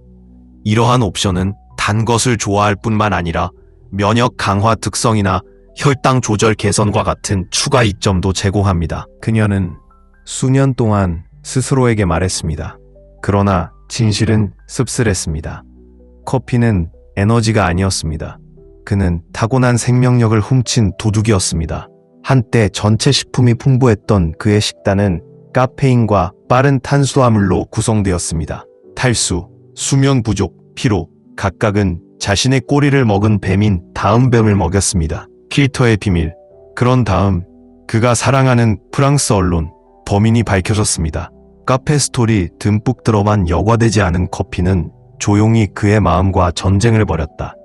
이러한 옵션은 단 것을 좋아할 뿐만 아니라 면역 강화 특성이나 혈당 조절 개선과 같은 추가 이점도 제공합니다. 그녀는 수년 동안 스스로에게 말했습니다. 그러나 진실은 씁쓸했습니다. 커피는 에너지가 아니었습니다. 그는 타고난 생명력을 훔친 도둑이었습니다. 한때 전체 식품이 풍부했던 그의 식단은 카페인과 빠른 탄수화물로 구성되었습니다. 탈수, 수면 부족, 피로, 각각은 자신의 꼬리를 먹은 뱀인 다음 뱀을 먹였습니다. 필터의 비밀. 그런 다음 그가 사랑하는 프랑스 언론, 범인이 밝혀졌습니다. 카페 스토리 듬뿍 들어만 여과되지 않은 커피는 조용히 그의 마음과 전쟁을 벌였다.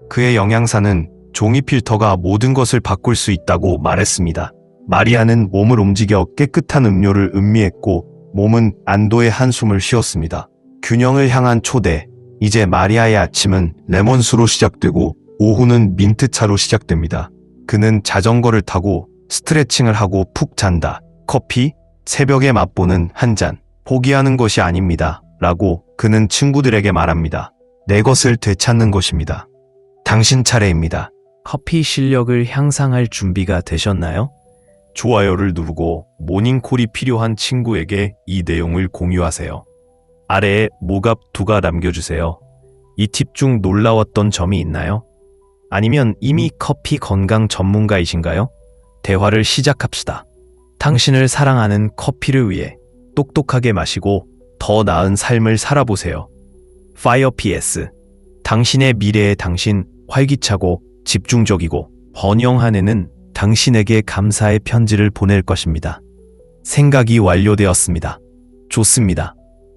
그의 영양사는 종이 필터가 모든 것을 바꿀 수 있다고 말했습니다. 마리아는 몸을 움직여 깨끗한 음료를 음미했고 몸은 안도의 한숨을 쉬었습니다. 균형을 향한 초대. 이제 마리아의 아침은 레몬수로 시작되고 오후는 민트차로 시작됩니다. 그는 자전거를 타고 스트레칭을 하고 푹 잔다. 커피, 새벽에 맛보는 한 잔. 포기하는 것이 아닙니다. 라고 그는 친구들에게 말합니다. 내 것을 되찾는 것입니다. 당신 차례입니다. 커피 실력을 향상할 준비가 되셨나요? 좋아요를 누르고 모닝콜이 필요한 친구에게 이 내용을 공유하세요. 아래에 모갑 2가 남겨주세요. 이 팁 중 놀라웠던 점이 있나요? 아니면 이미 커피 건강 전문가이신가요? 대화를 시작합시다. 당신을 사랑하는 커피를 위해 똑똑하게 마시고 더 나은 삶을 살아보세요. 파이어 PS. 당신의 미래의 당신, 활기차고 집중적이고 번영한 애는 당신에게 감사의 편지를 보낼 것입니다. 생각이 완료되었습니다. 좋습니다.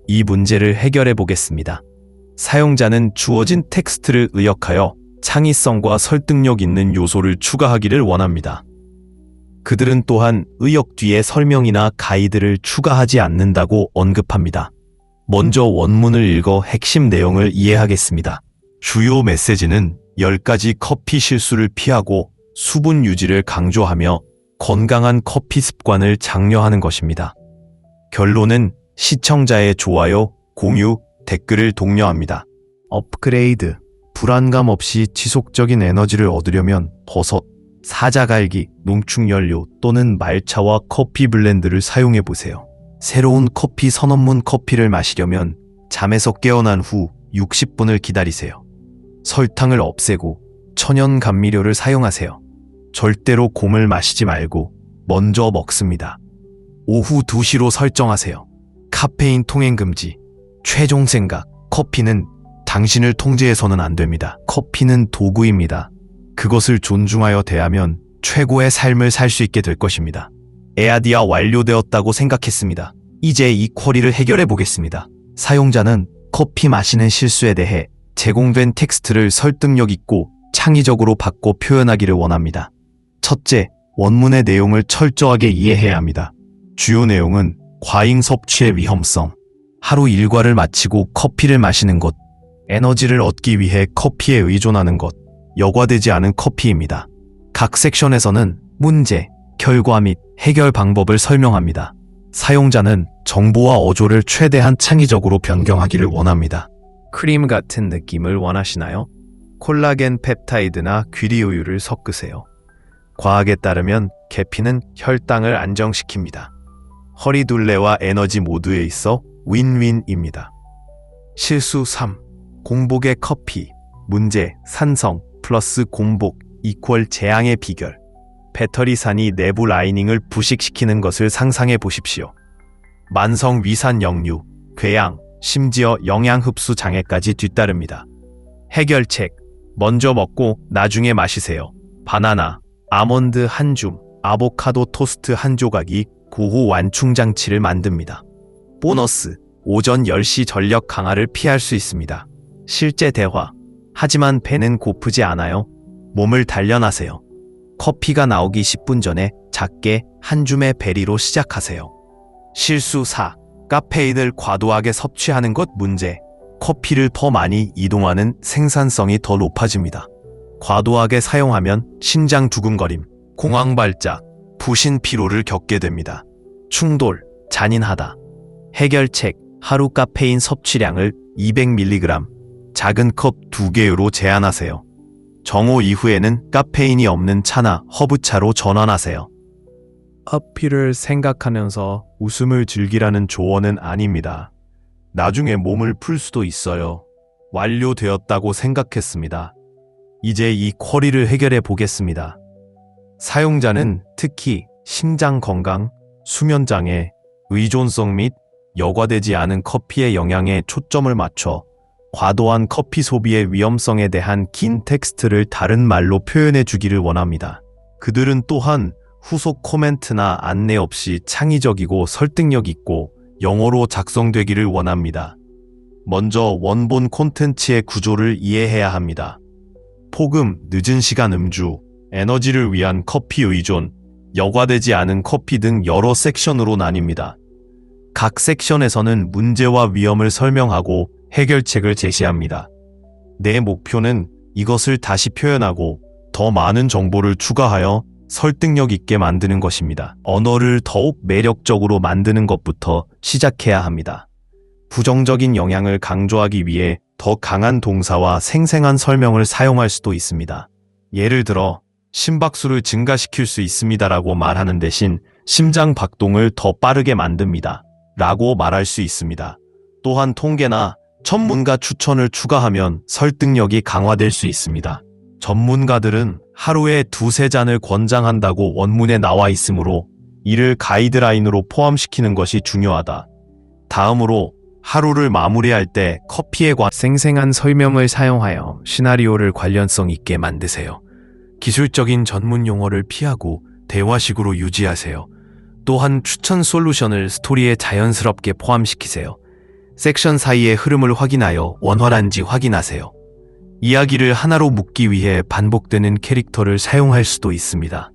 이 문제를 해결해 보겠습니다. 사용자는 주어진 텍스트를 의역하여 창의성과 설득력 있는 요소를 추가하기를 원합니다. 그들은 또한 의역 뒤에 설명이나 가이드를 추가하지 않는다고 언급합니다. 먼저 원문을 읽어 핵심 내용을 이해하겠습니다. 주요 메시지는 10가지 커피 실수를 피하고 수분 유지를 강조하며 건강한 커피 습관을 장려하는 것입니다. 결론은 시청자의 좋아요, 공유, 댓글을 독려합니다. 업그레이드. 불안감 없이 지속적인 에너지를 얻으려면 버섯, 사자갈기, 농축연료 또는 말차와 커피 블렌드를 사용해 보세요. 새로운 커피 선언문 커피를 마시려면 잠에서 깨어난 후 60분을 기다리세요. 설탕을 없애고 천연 감미료를 사용하세요. 절대로 곰을 마시지 말고 먼저 먹습니다. 오후 2시로 설정하세요. 카페인 통행 금지. 최종 생각. 커피는 당신을 통제해서는 안 됩니다. 커피는 도구입니다. 그것을 존중하여 대하면 최고의 삶을 살 수 있게 될 것입니다. 에아디아 완료되었다고 생각했습니다. 이제 이 쿼리를 해결해 보겠습니다. 사용자는 커피 마시는 실수에 대해 제공된 텍스트를 설득력 있고 창의적으로 바꿔 표현하기를 원합니다. 첫째, 원문의 내용을 철저하게 이해해야 합니다. 주요 내용은 과잉 섭취의 위험성, 하루 일과를 마치고 커피를 마시는 것, 에너지를 얻기 위해 커피에 의존하는 것, 여과되지 않은 커피입니다. 각 섹션에서는 문제, 결과 및 해결 방법을 설명합니다. 사용자는 정보와 어조를 최대한 창의적으로 변경하기를 원합니다. 크림 같은 느낌을 원하시나요? 콜라겐 펩타이드나 귀리우유를 섞으세요. 과학에 따르면 계피는 혈당을 안정시킵니다. 허리둘레와 에너지 모두에 있어 윈윈입니다. 실수 3. 공복의 커피. 문제, 산성 플러스 공복 이퀄 재앙의 비결. 배터리산이 내부 라이닝을 부식시키는 것을 상상해 보십시오. 만성 위산 역류, 궤양, 심지어 영양 흡수 장애까지 뒤따릅니다. 해결책. 먼저 먹고 나중에 마시세요. 바나나, 아몬드 한 줌, 아보카도 토스트 한 조각이 고후 완충 장치를 만듭니다. 보너스. 오전 10시 전력 강화를 피할 수 있습니다. 실제 대화. 하지만 배는 고프지 않아요? 몸을 단련하세요. 커피가 나오기 10분 전에 작게 한 줌의 베리로 시작하세요. 실수 4. 카페인을 과도하게 섭취하는 것 문제. 커피를 더 많이 이동하는 생산성이 더 높아집니다. 과도하게 사용하면 심장 두근거림, 공황 발작, 부신 피로를 겪게 됩니다. 충돌, 잔인하다. 해결책. 하루 카페인 섭취량을 200mg, 작은 컵 2개로 제한하세요. 정오 이후에는 카페인이 없는 차나 허브차로 전환하세요. 커피를 생각하면서 웃음을 즐기라는 조언은 아닙니다. 나중에 몸을 풀 수도 있어요. 완료되었다고 생각했습니다. 이제 이 쿼리를 해결해 보겠습니다. 사용자는 특히 심장 건강, 수면 장애, 의존성 및 여과되지 않은 커피의 영향에 초점을 맞춰 과도한 커피 소비의 위험성에 대한 긴 텍스트를 다른 말로 표현해 주기를 원합니다. 그들은 또한 후속 코멘트나 안내 없이 창의적이고 설득력 있고 영어로 작성되기를 원합니다. 먼저 원본 콘텐츠의 구조를 이해해야 합니다. 폭음, 늦은 시간 음주, 에너지를 위한 커피 의존, 여과되지 않은 커피 등 여러 섹션으로 나뉩니다. 각 섹션에서는 문제와 위험을 설명하고 해결책을 제시합니다. 내 목표는 이것을 다시 표현하고 더 많은 정보를 추가하여 설득력 있게 만드는 것입니다. 언어를 더욱 매력적으로 만드는 것부터 시작해야 합니다. 부정적인 영향을 강조하기 위해 더 강한 동사와 생생한 설명을 사용할 수도 있습니다. 예를 들어, 심박수를 증가시킬 수 있습니다라고 말하는 대신 심장 박동을 더 빠르게 만듭니다. 라고 말할 수 있습니다. 또한 통계나 전문가 추천을 추가하면 설득력이 강화될 수 있습니다. 전문가들은 하루에 2~3잔을 권장한다고 원문에 나와 있으므로 이를 가이드라인으로 포함시키는 것이 중요하다. 다음으로 하루를 마무리할 때 커피에 관한 생생한 설명을 사용하여 시나리오를 관련성 있게 만드세요. 기술적인 전문 용어를 피하고 대화식으로 유지하세요. 또한 추천 솔루션을 스토리에 자연스럽게 포함시키세요. 섹션 사이의 흐름을 확인하여 원활한지 확인하세요. 이야기를 하나로 묶기 위해 반복되는 캐릭터를 사용할 수도 있습니다.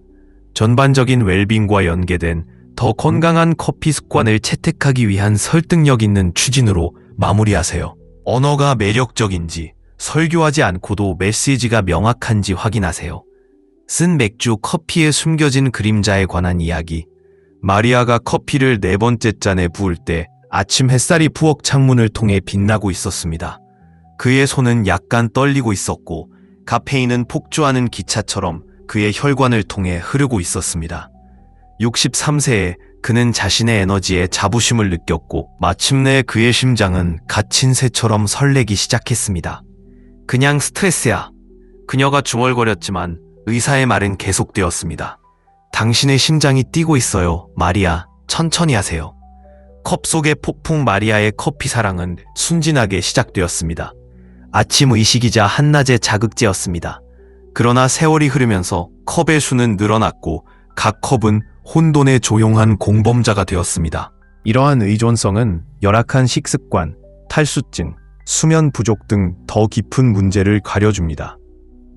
전반적인 웰빙과 연계된 더 건강한 커피 습관을 채택하기 위한 설득력 있는 추진으로 마무리하세요. 언어가 매력적인지, 설교하지 않고도 메시지가 명확한지 확인하세요. 쓴 맥주 커피에 숨겨진 그림자에 관한 이야기. 마리아가 커피를 4번째 잔에 부을 때 아침 햇살이 부엌 창문을 통해 빛나고 있었습니다. 그의 손은 약간 떨리고 있었고 카페인은 폭주하는 기차처럼 그의 혈관을 통해 흐르고 있었습니다. 63세에 그는 자신의 에너지에 자부심을 느꼈고 마침내 그의 심장은 갇힌 새처럼 설레기 시작했습니다. 그냥 스트레스야. 그녀가 중얼거렸지만 의사의 말은 계속되었습니다. 당신의 심장이 뛰고 있어요. 마리아, 천천히 하세요. 컵 속의 폭풍 마리아의 커피 사랑은 순진하게 시작되었습니다. 아침 의식이자 한낮의 자극제였습니다. 그러나 세월이 흐르면서 컵의 수는 늘어났고 각 컵은 혼돈의 조용한 공범자가 되었습니다. 이러한 의존성은 열악한 식습관, 탈수증, 수면 부족 등 더 깊은 문제를 가려줍니다.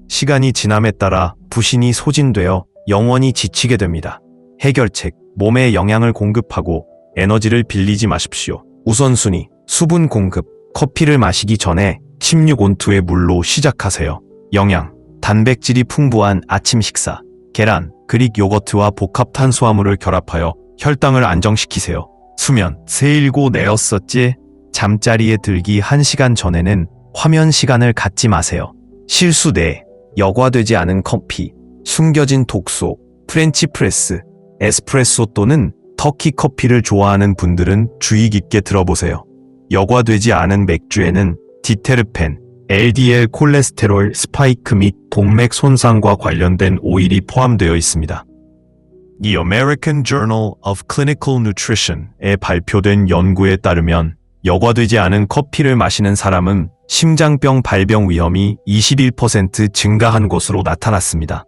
시간이 지남에 따라 부신이 소진되어 영원히 지치게 됩니다. 해결책, 몸에 영양을 공급하고 에너지를 빌리지 마십시오. 우선순위, 수분 공급, 커피를 마시기 전에 침육 온투의 물로 시작하세요. 영양, 단백질이 풍부한 아침 식사, 계란, 그릭 요거트와 복합 탄수화물을 결합하여 혈당을 안정시키세요. 수면, 세일고 내었었지? 잠자리에 들기 1시간 전에는 화면 시간을 갖지 마세요. 실수 내, 여과되지 않은 커피, 숨겨진 독소, 프렌치 프레스, 에스프레소 또는 터키 커피를 좋아하는 분들은 주의 깊게 들어보세요. 여과되지 않은 맥주에는 디테르펜, LDL 콜레스테롤 스파이크 및 동맥 손상과 관련된 오일이 포함되어 있습니다. 이 American Journal of Clinical Nutrition에 발표된 연구에 따르면 여과되지 않은 커피를 마시는 사람은 심장병 발병 위험이 21% 증가한 것으로 나타났습니다.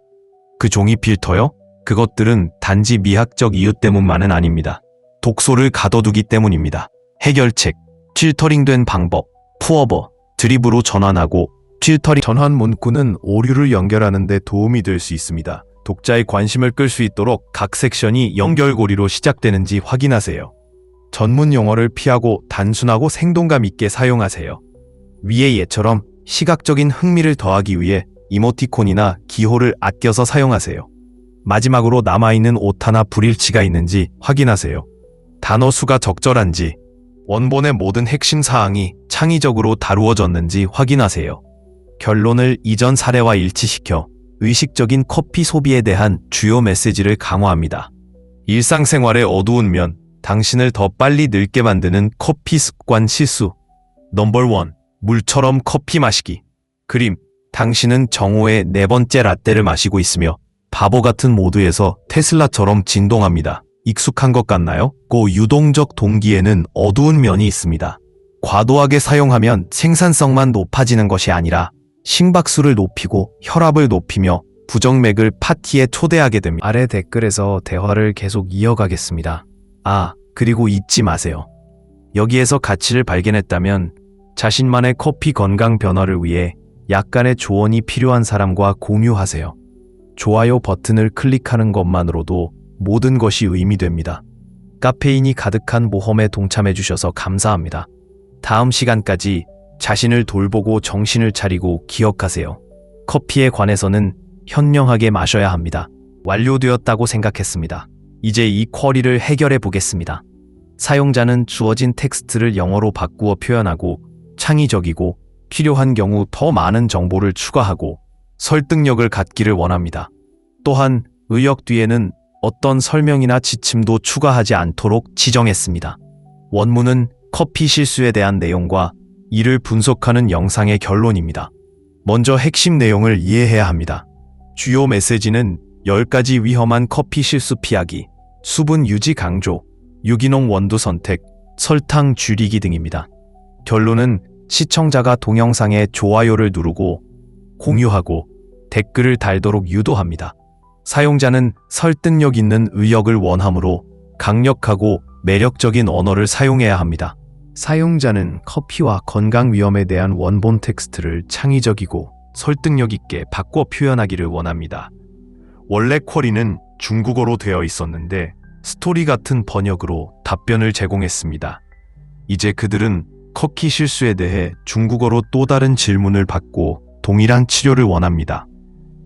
그 종이 필터요? 그것들은 단지 미학적 이유 때문만은 아닙니다. 독소를 가둬두기 때문입니다. 해결책, 필터링된 방법, 푸어버, 드립으로 전환하고 필터링 전환 문구는 오류를 연결하는 데 도움이 될 수 있습니다. 독자의 관심을 끌 수 있도록 각 섹션이 연결고리로 시작되는지 확인하세요. 전문 용어를 피하고 단순하고 생동감 있게 사용하세요. 위의 예처럼 시각적인 흥미를 더하기 위해 이모티콘이나 기호를 아껴서 사용하세요. 마지막으로 남아있는 오타나 불일치가 있는지 확인하세요. 단어 수가 적절한지, 원본의 모든 핵심 사항이 창의적으로 다루어졌는지 확인하세요. 결론을 이전 사례와 일치시켜 의식적인 커피 소비에 대한 주요 메시지를 강화합니다. 일상생활의 어두운 면, 당신을 더 빨리 늙게 만드는 커피 습관 실수. 넘버 1. 물처럼 커피 마시기. 그림, 당신은 정오의 4번째 라떼를 마시고 있으며 바보 같은 모드에서 테슬라처럼 진동합니다. 익숙한 것 같나요? 유동적 동기에는 어두운 면이 있습니다. 과도하게 사용하면 생산성만 높아지는 것이 아니라 심박수를 높이고 혈압을 높이며 부정맥을 파티에 초대하게 됩니다. 아래 댓글에서 대화를 계속 이어가겠습니다. 그리고 잊지 마세요. 여기에서 가치를 발견했다면 자신만의 커피 건강 변화를 위해 약간의 조언이 필요한 사람과 공유하세요. 좋아요 버튼을 클릭하는 것만으로도 모든 것이 의미됩니다. 카페인이 가득한 모험에 동참해주셔서 감사합니다. 다음 시간까지 자신을 돌보고 정신을 차리고 기억하세요. 커피에 관해서는 현명하게 마셔야 합니다. 완료되었다고 생각했습니다. 이제 이 쿼리를 해결해 보겠습니다. 사용자는 주어진 텍스트를 영어로 바꾸어 표현하고 창의적이고 필요한 경우 더 많은 정보를 추가하고 설득력을 갖기를 원합니다. 또한 의역 뒤에는 어떤 설명이나 지침도 추가하지 않도록 지정했습니다. 원문은 커피 실수에 대한 내용과 이를 분석하는 영상의 결론입니다. 먼저 핵심 내용을 이해해야 합니다. 주요 메시지는 10가지 위험한 커피 실수 피하기, 수분 유지 강조, 유기농 원두 선택, 설탕 줄이기 등입니다. 결론은 시청자가 동영상에 좋아요를 누르고 공유하고 댓글을 달도록 유도합니다. 사용자는 설득력 있는 의역을 원하므로 강력하고 매력적인 언어를 사용해야 합니다. 사용자는 커피와 건강 위험에 대한 원본 텍스트를 창의적이고 설득력 있게 바꿔 표현하기를 원합니다. 원래 쿼리는 중국어로 되어 있었는데 스토리 같은 번역으로 답변을 제공했습니다. 이제 그들은 커피 실수에 대해 중국어로 또 다른 질문을 받고 동일한 치료를 원합니다.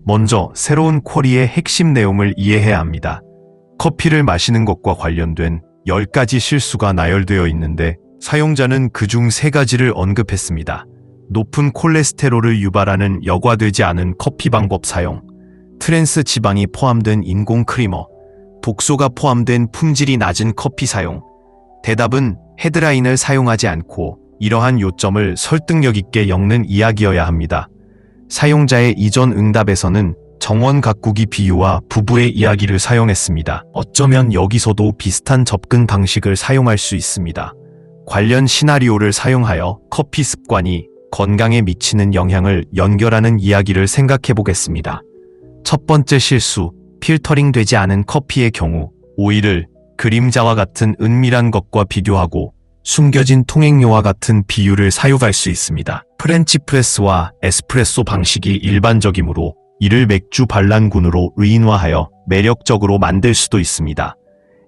먼저 새로운 쿼리의 핵심 내용을 이해해야 합니다. 커피를 마시는 것과 관련된 10가지 실수가 나열되어 있는데 사용자는 그중 3가지를 언급했습니다. 높은 콜레스테롤을 유발하는 여과되지 않은 커피 방법 사용, 트랜스 지방이 포함된 인공 크리머, 독소가 포함된 품질이 낮은 커피 사용. 대답은 헤드라인을 사용하지 않고 이러한 요점을 설득력 있게 엮는 이야기여야 합니다. 사용자의 이전 응답에서는 정원 가꾸기 비유와 부부의 이야기를 사용했습니다. 어쩌면 여기서도 비슷한 접근 방식을 사용할 수 있습니다. 관련 시나리오를 사용하여 커피 습관이 건강에 미치는 영향을 연결하는 이야기를 생각해 보겠습니다. 첫 번째 실수, 필터링 되지 않은 커피의 경우 오일을 그림자와 같은 은밀한 것과 비교하고 숨겨진 통행료와 같은 비유를 사용할 수 있습니다. 프렌치 프레스와 에스프레소 방식이 일반적이므로 이를 맥주 반란군으로 의인화하여 매력적으로 만들 수도 있습니다.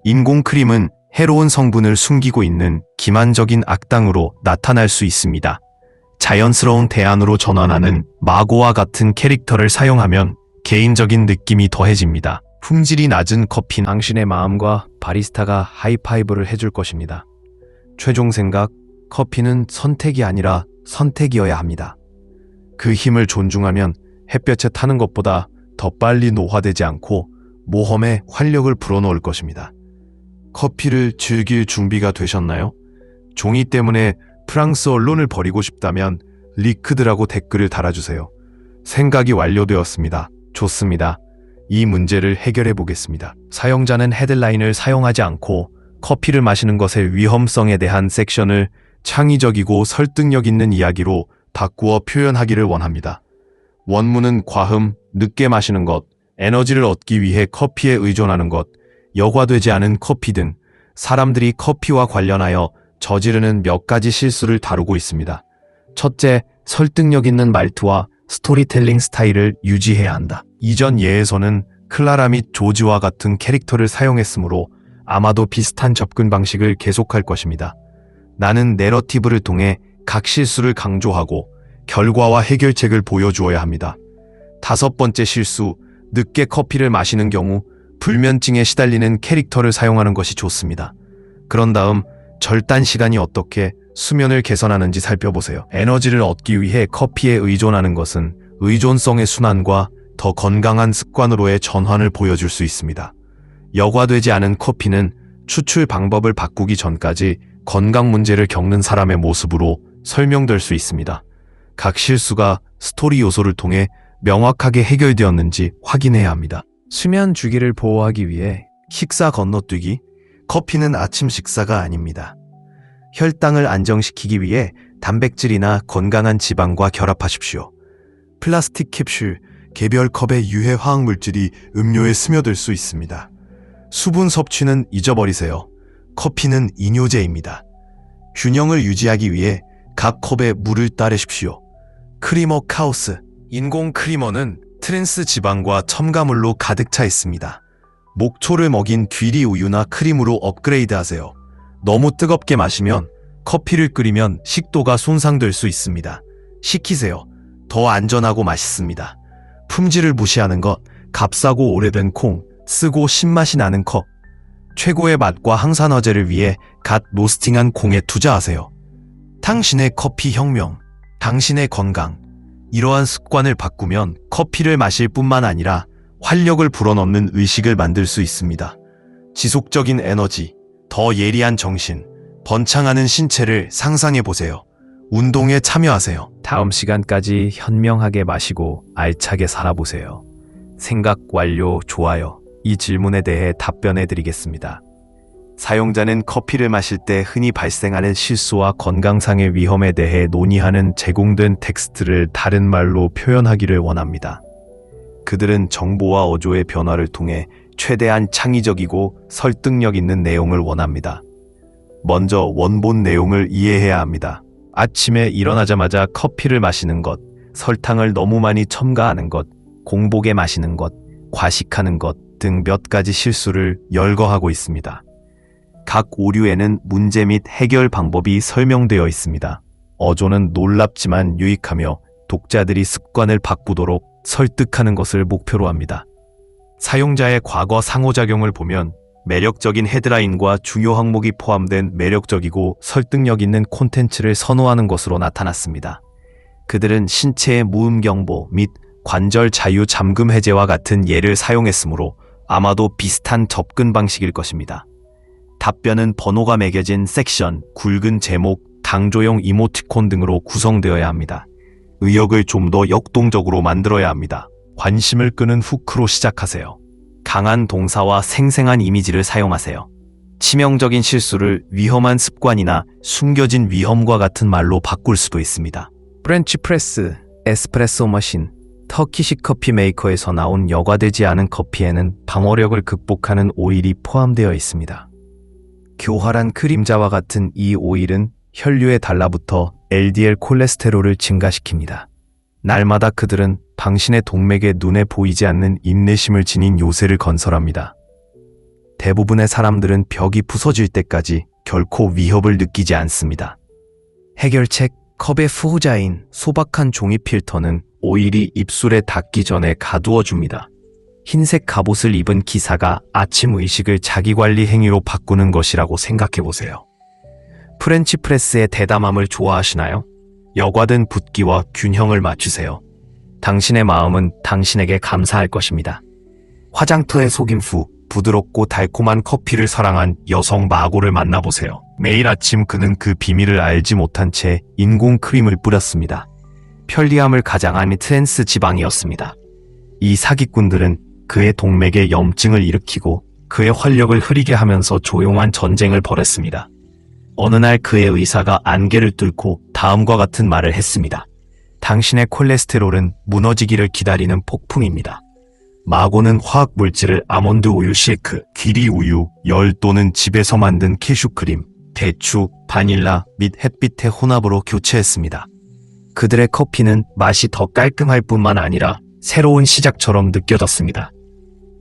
인공 크림은 해로운 성분을 숨기고 있는 기만적인 악당으로 나타날 수 있습니다. 자연스러운 대안으로 전환하는 마고와 같은 캐릭터를 사용하면 개인적인 느낌이 더해집니다. 품질이 낮은 커피는 당신의 마음과 바리스타가 하이파이브를 해줄 것입니다. 최종 생각, 커피는 선택이 아니라 선택이어야 합니다. 그 힘을 존중하면 햇볕에 타는 것보다 더 빨리 노화되지 않고 모험에 활력을 불어넣을 것입니다. 커피를 즐길 준비가 되셨나요? 종이 때문에 프랑스 언론을 버리고 싶다면 리크드라고 댓글을 달아주세요. 생각이 완료되었습니다. 좋습니다. 이 문제를 해결해 보겠습니다. 사용자는 헤드라인을 사용하지 않고 커피를 마시는 것의 위험성에 대한 섹션을 창의적이고 설득력 있는 이야기로 바꾸어 표현하기를 원합니다. 원문은 과음, 늦게 마시는 것, 에너지를 얻기 위해 커피에 의존하는 것, 여과되지 않은 커피 등 사람들이 커피와 관련하여 저지르는 몇 가지 실수를 다루고 있습니다. 첫째, 설득력 있는 말투와 스토리텔링 스타일을 유지해야 한다. 이전 예에서는 클라라 및 조지와 같은 캐릭터를 사용했으므로 아마도 비슷한 접근 방식을 계속할 것입니다. 나는 내러티브를 통해 각 실수를 강조하고 결과와 해결책을 보여주어야 합니다. 다섯 번째 실수, 늦게 커피를 마시는 경우 불면증에 시달리는 캐릭터를 사용하는 것이 좋습니다. 그런 다음 절단 시간이 어떻게 수면을 개선하는지 살펴보세요. 에너지를 얻기 위해 커피에 의존하는 것은 의존성의 순환과 더 건강한 습관으로의 전환을 보여줄 수 있습니다. 여과되지 않은 커피는 추출 방법을 바꾸기 전까지 건강 문제를 겪는 사람의 모습으로 설명될 수 있습니다. 각 실수가 스토리 요소를 통해 명확하게 해결되었는지 확인해야 합니다. 수면 주기를 보호하기 위해 식사 건너뛰기, 커피는 아침 식사가 아닙니다. 혈당을 안정시키기 위해 단백질이나 건강한 지방과 결합하십시오. 플라스틱 캡슐, 개별 컵의 유해 화학 물질이 음료에 스며들 수 있습니다. 수분 섭취는 잊어버리세요. 커피는 이뇨제입니다. 균형을 유지하기 위해 각 컵에 물을 따르십시오. 크리머 카오스, 인공 크리머는 트랜스 지방과 첨가물로 가득 차 있습니다. 목초를 먹인 귀리 우유나 크림으로 업그레이드하세요. 너무 뜨겁게 마시면 커피를 끓이면 식도가 손상될 수 있습니다. 식히세요. 더 안전하고 맛있습니다. 품질을 무시하는 것, 값싸고 오래된 콩, 쓰고 신맛이 나는 컵. 최고의 맛과 항산화제를 위해 갓 로스팅한 콩에 투자하세요. 당신의 커피 혁명, 당신의 건강. 이러한 습관을 바꾸면 커피를 마실 뿐만 아니라 활력을 불어넣는 의식을 만들 수 있습니다. 지속적인 에너지, 더 예리한 정신, 번창하는 신체를 상상해 보세요. 운동에 참여하세요. 다음 시간까지 현명하게 마시고 알차게 살아보세요. 생각 완료, 좋아요. 이 질문에 대해 답변해 드리겠습니다. 사용자는 커피를 마실 때 흔히 발생하는 실수와 건강상의 위험에 대해 논의하는 제공된 텍스트를 다른 말로 표현하기를 원합니다. 그들은 정보와 어조의 변화를 통해 최대한 창의적이고 설득력 있는 내용을 원합니다. 먼저 원본 내용을 이해해야 합니다. 아침에 일어나자마자 커피를 마시는 것, 설탕을 너무 많이 첨가하는 것, 공복에 마시는 것, 과식하는 것 등 몇 가지 실수를 열거하고 있습니다. 각 오류에는 문제 및 해결 방법이 설명되어 있습니다. 어조는 놀랍지만 유익하며 독자들이 습관을 바꾸도록 설득하는 것을 목표로 합니다. 사용자의 과거 상호작용을 보면 매력적인 헤드라인과 중요 항목이 포함된 매력적이고 설득력 있는 콘텐츠를 선호하는 것으로 나타났습니다. 그들은 신체의 무음 경보 및 관절 자유 잠금 해제와 같은 예를 사용했으므로 아마도 비슷한 접근 방식일 것입니다. 답변은 번호가 매겨진 섹션, 굵은 제목, 강조용 이모티콘 등으로 구성되어야 합니다. 의역을 좀 더 역동적으로 만들어야 합니다. 관심을 끄는 후크로 시작하세요. 강한 동사와 생생한 이미지를 사용하세요. 치명적인 실수를 위험한 습관이나 숨겨진 위험과 같은 말로 바꿀 수도 있습니다. 프렌치 프레스, 에스프레소 머신, 터키식 커피 메이커에서 나온 여과되지 않은 커피에는 방어력을 극복하는 오일이 포함되어 있습니다. 교활한 그림자와 같은 이 오일은 혈류에 달라붙어 LDL 콜레스테롤을 증가시킵니다. 날마다 그들은 당신의 동맥에 눈에 보이지 않는 인내심을 지닌 요새를 건설합니다. 대부분의 사람들은 벽이 부서질 때까지 결코 위협을 느끼지 않습니다. 해결책, 컵의 후자인 소박한 종이 필터는 오일이 입술에 닿기 전에 가두어 줍니다. 흰색 갑옷을 입은 기사가 아침 의식을 자기관리 행위로 바꾸는 것이라고 생각해 보세요. 프렌치 프레스의 대담함을 좋아하시나요? 여과된 붓기와 균형을 맞추세요. 당신의 마음은 당신에게 감사할 것입니다. 화장터에 속임 후 부드럽고 달콤한 커피를 사랑한 여성 마고를 만나보세요. 매일 아침 그는 그 비밀을 알지 못한 채 인공 크림을 뿌렸습니다. 편리함을 가장한 트랜스 지방이었습니다. 이 사기꾼들은 그의 동맥에 염증을 일으키고 그의 활력을 흐리게 하면서 조용한 전쟁을 벌였습니다. 어느 날 그의 의사가 안개를 뚫고 다음과 같은 말을 했습니다. 당신의 콜레스테롤은 무너지기를 기다리는 폭풍입니다. 마고는 화학 물질을 아몬드 우유 쉐이크, 귀리 우유, 열 또는 집에서 만든 캐슈크림, 대추, 바닐라 및 햇빛의 혼합으로 교체했습니다. 그들의 커피는 맛이 더 깔끔할 뿐만 아니라 새로운 시작처럼 느껴졌습니다.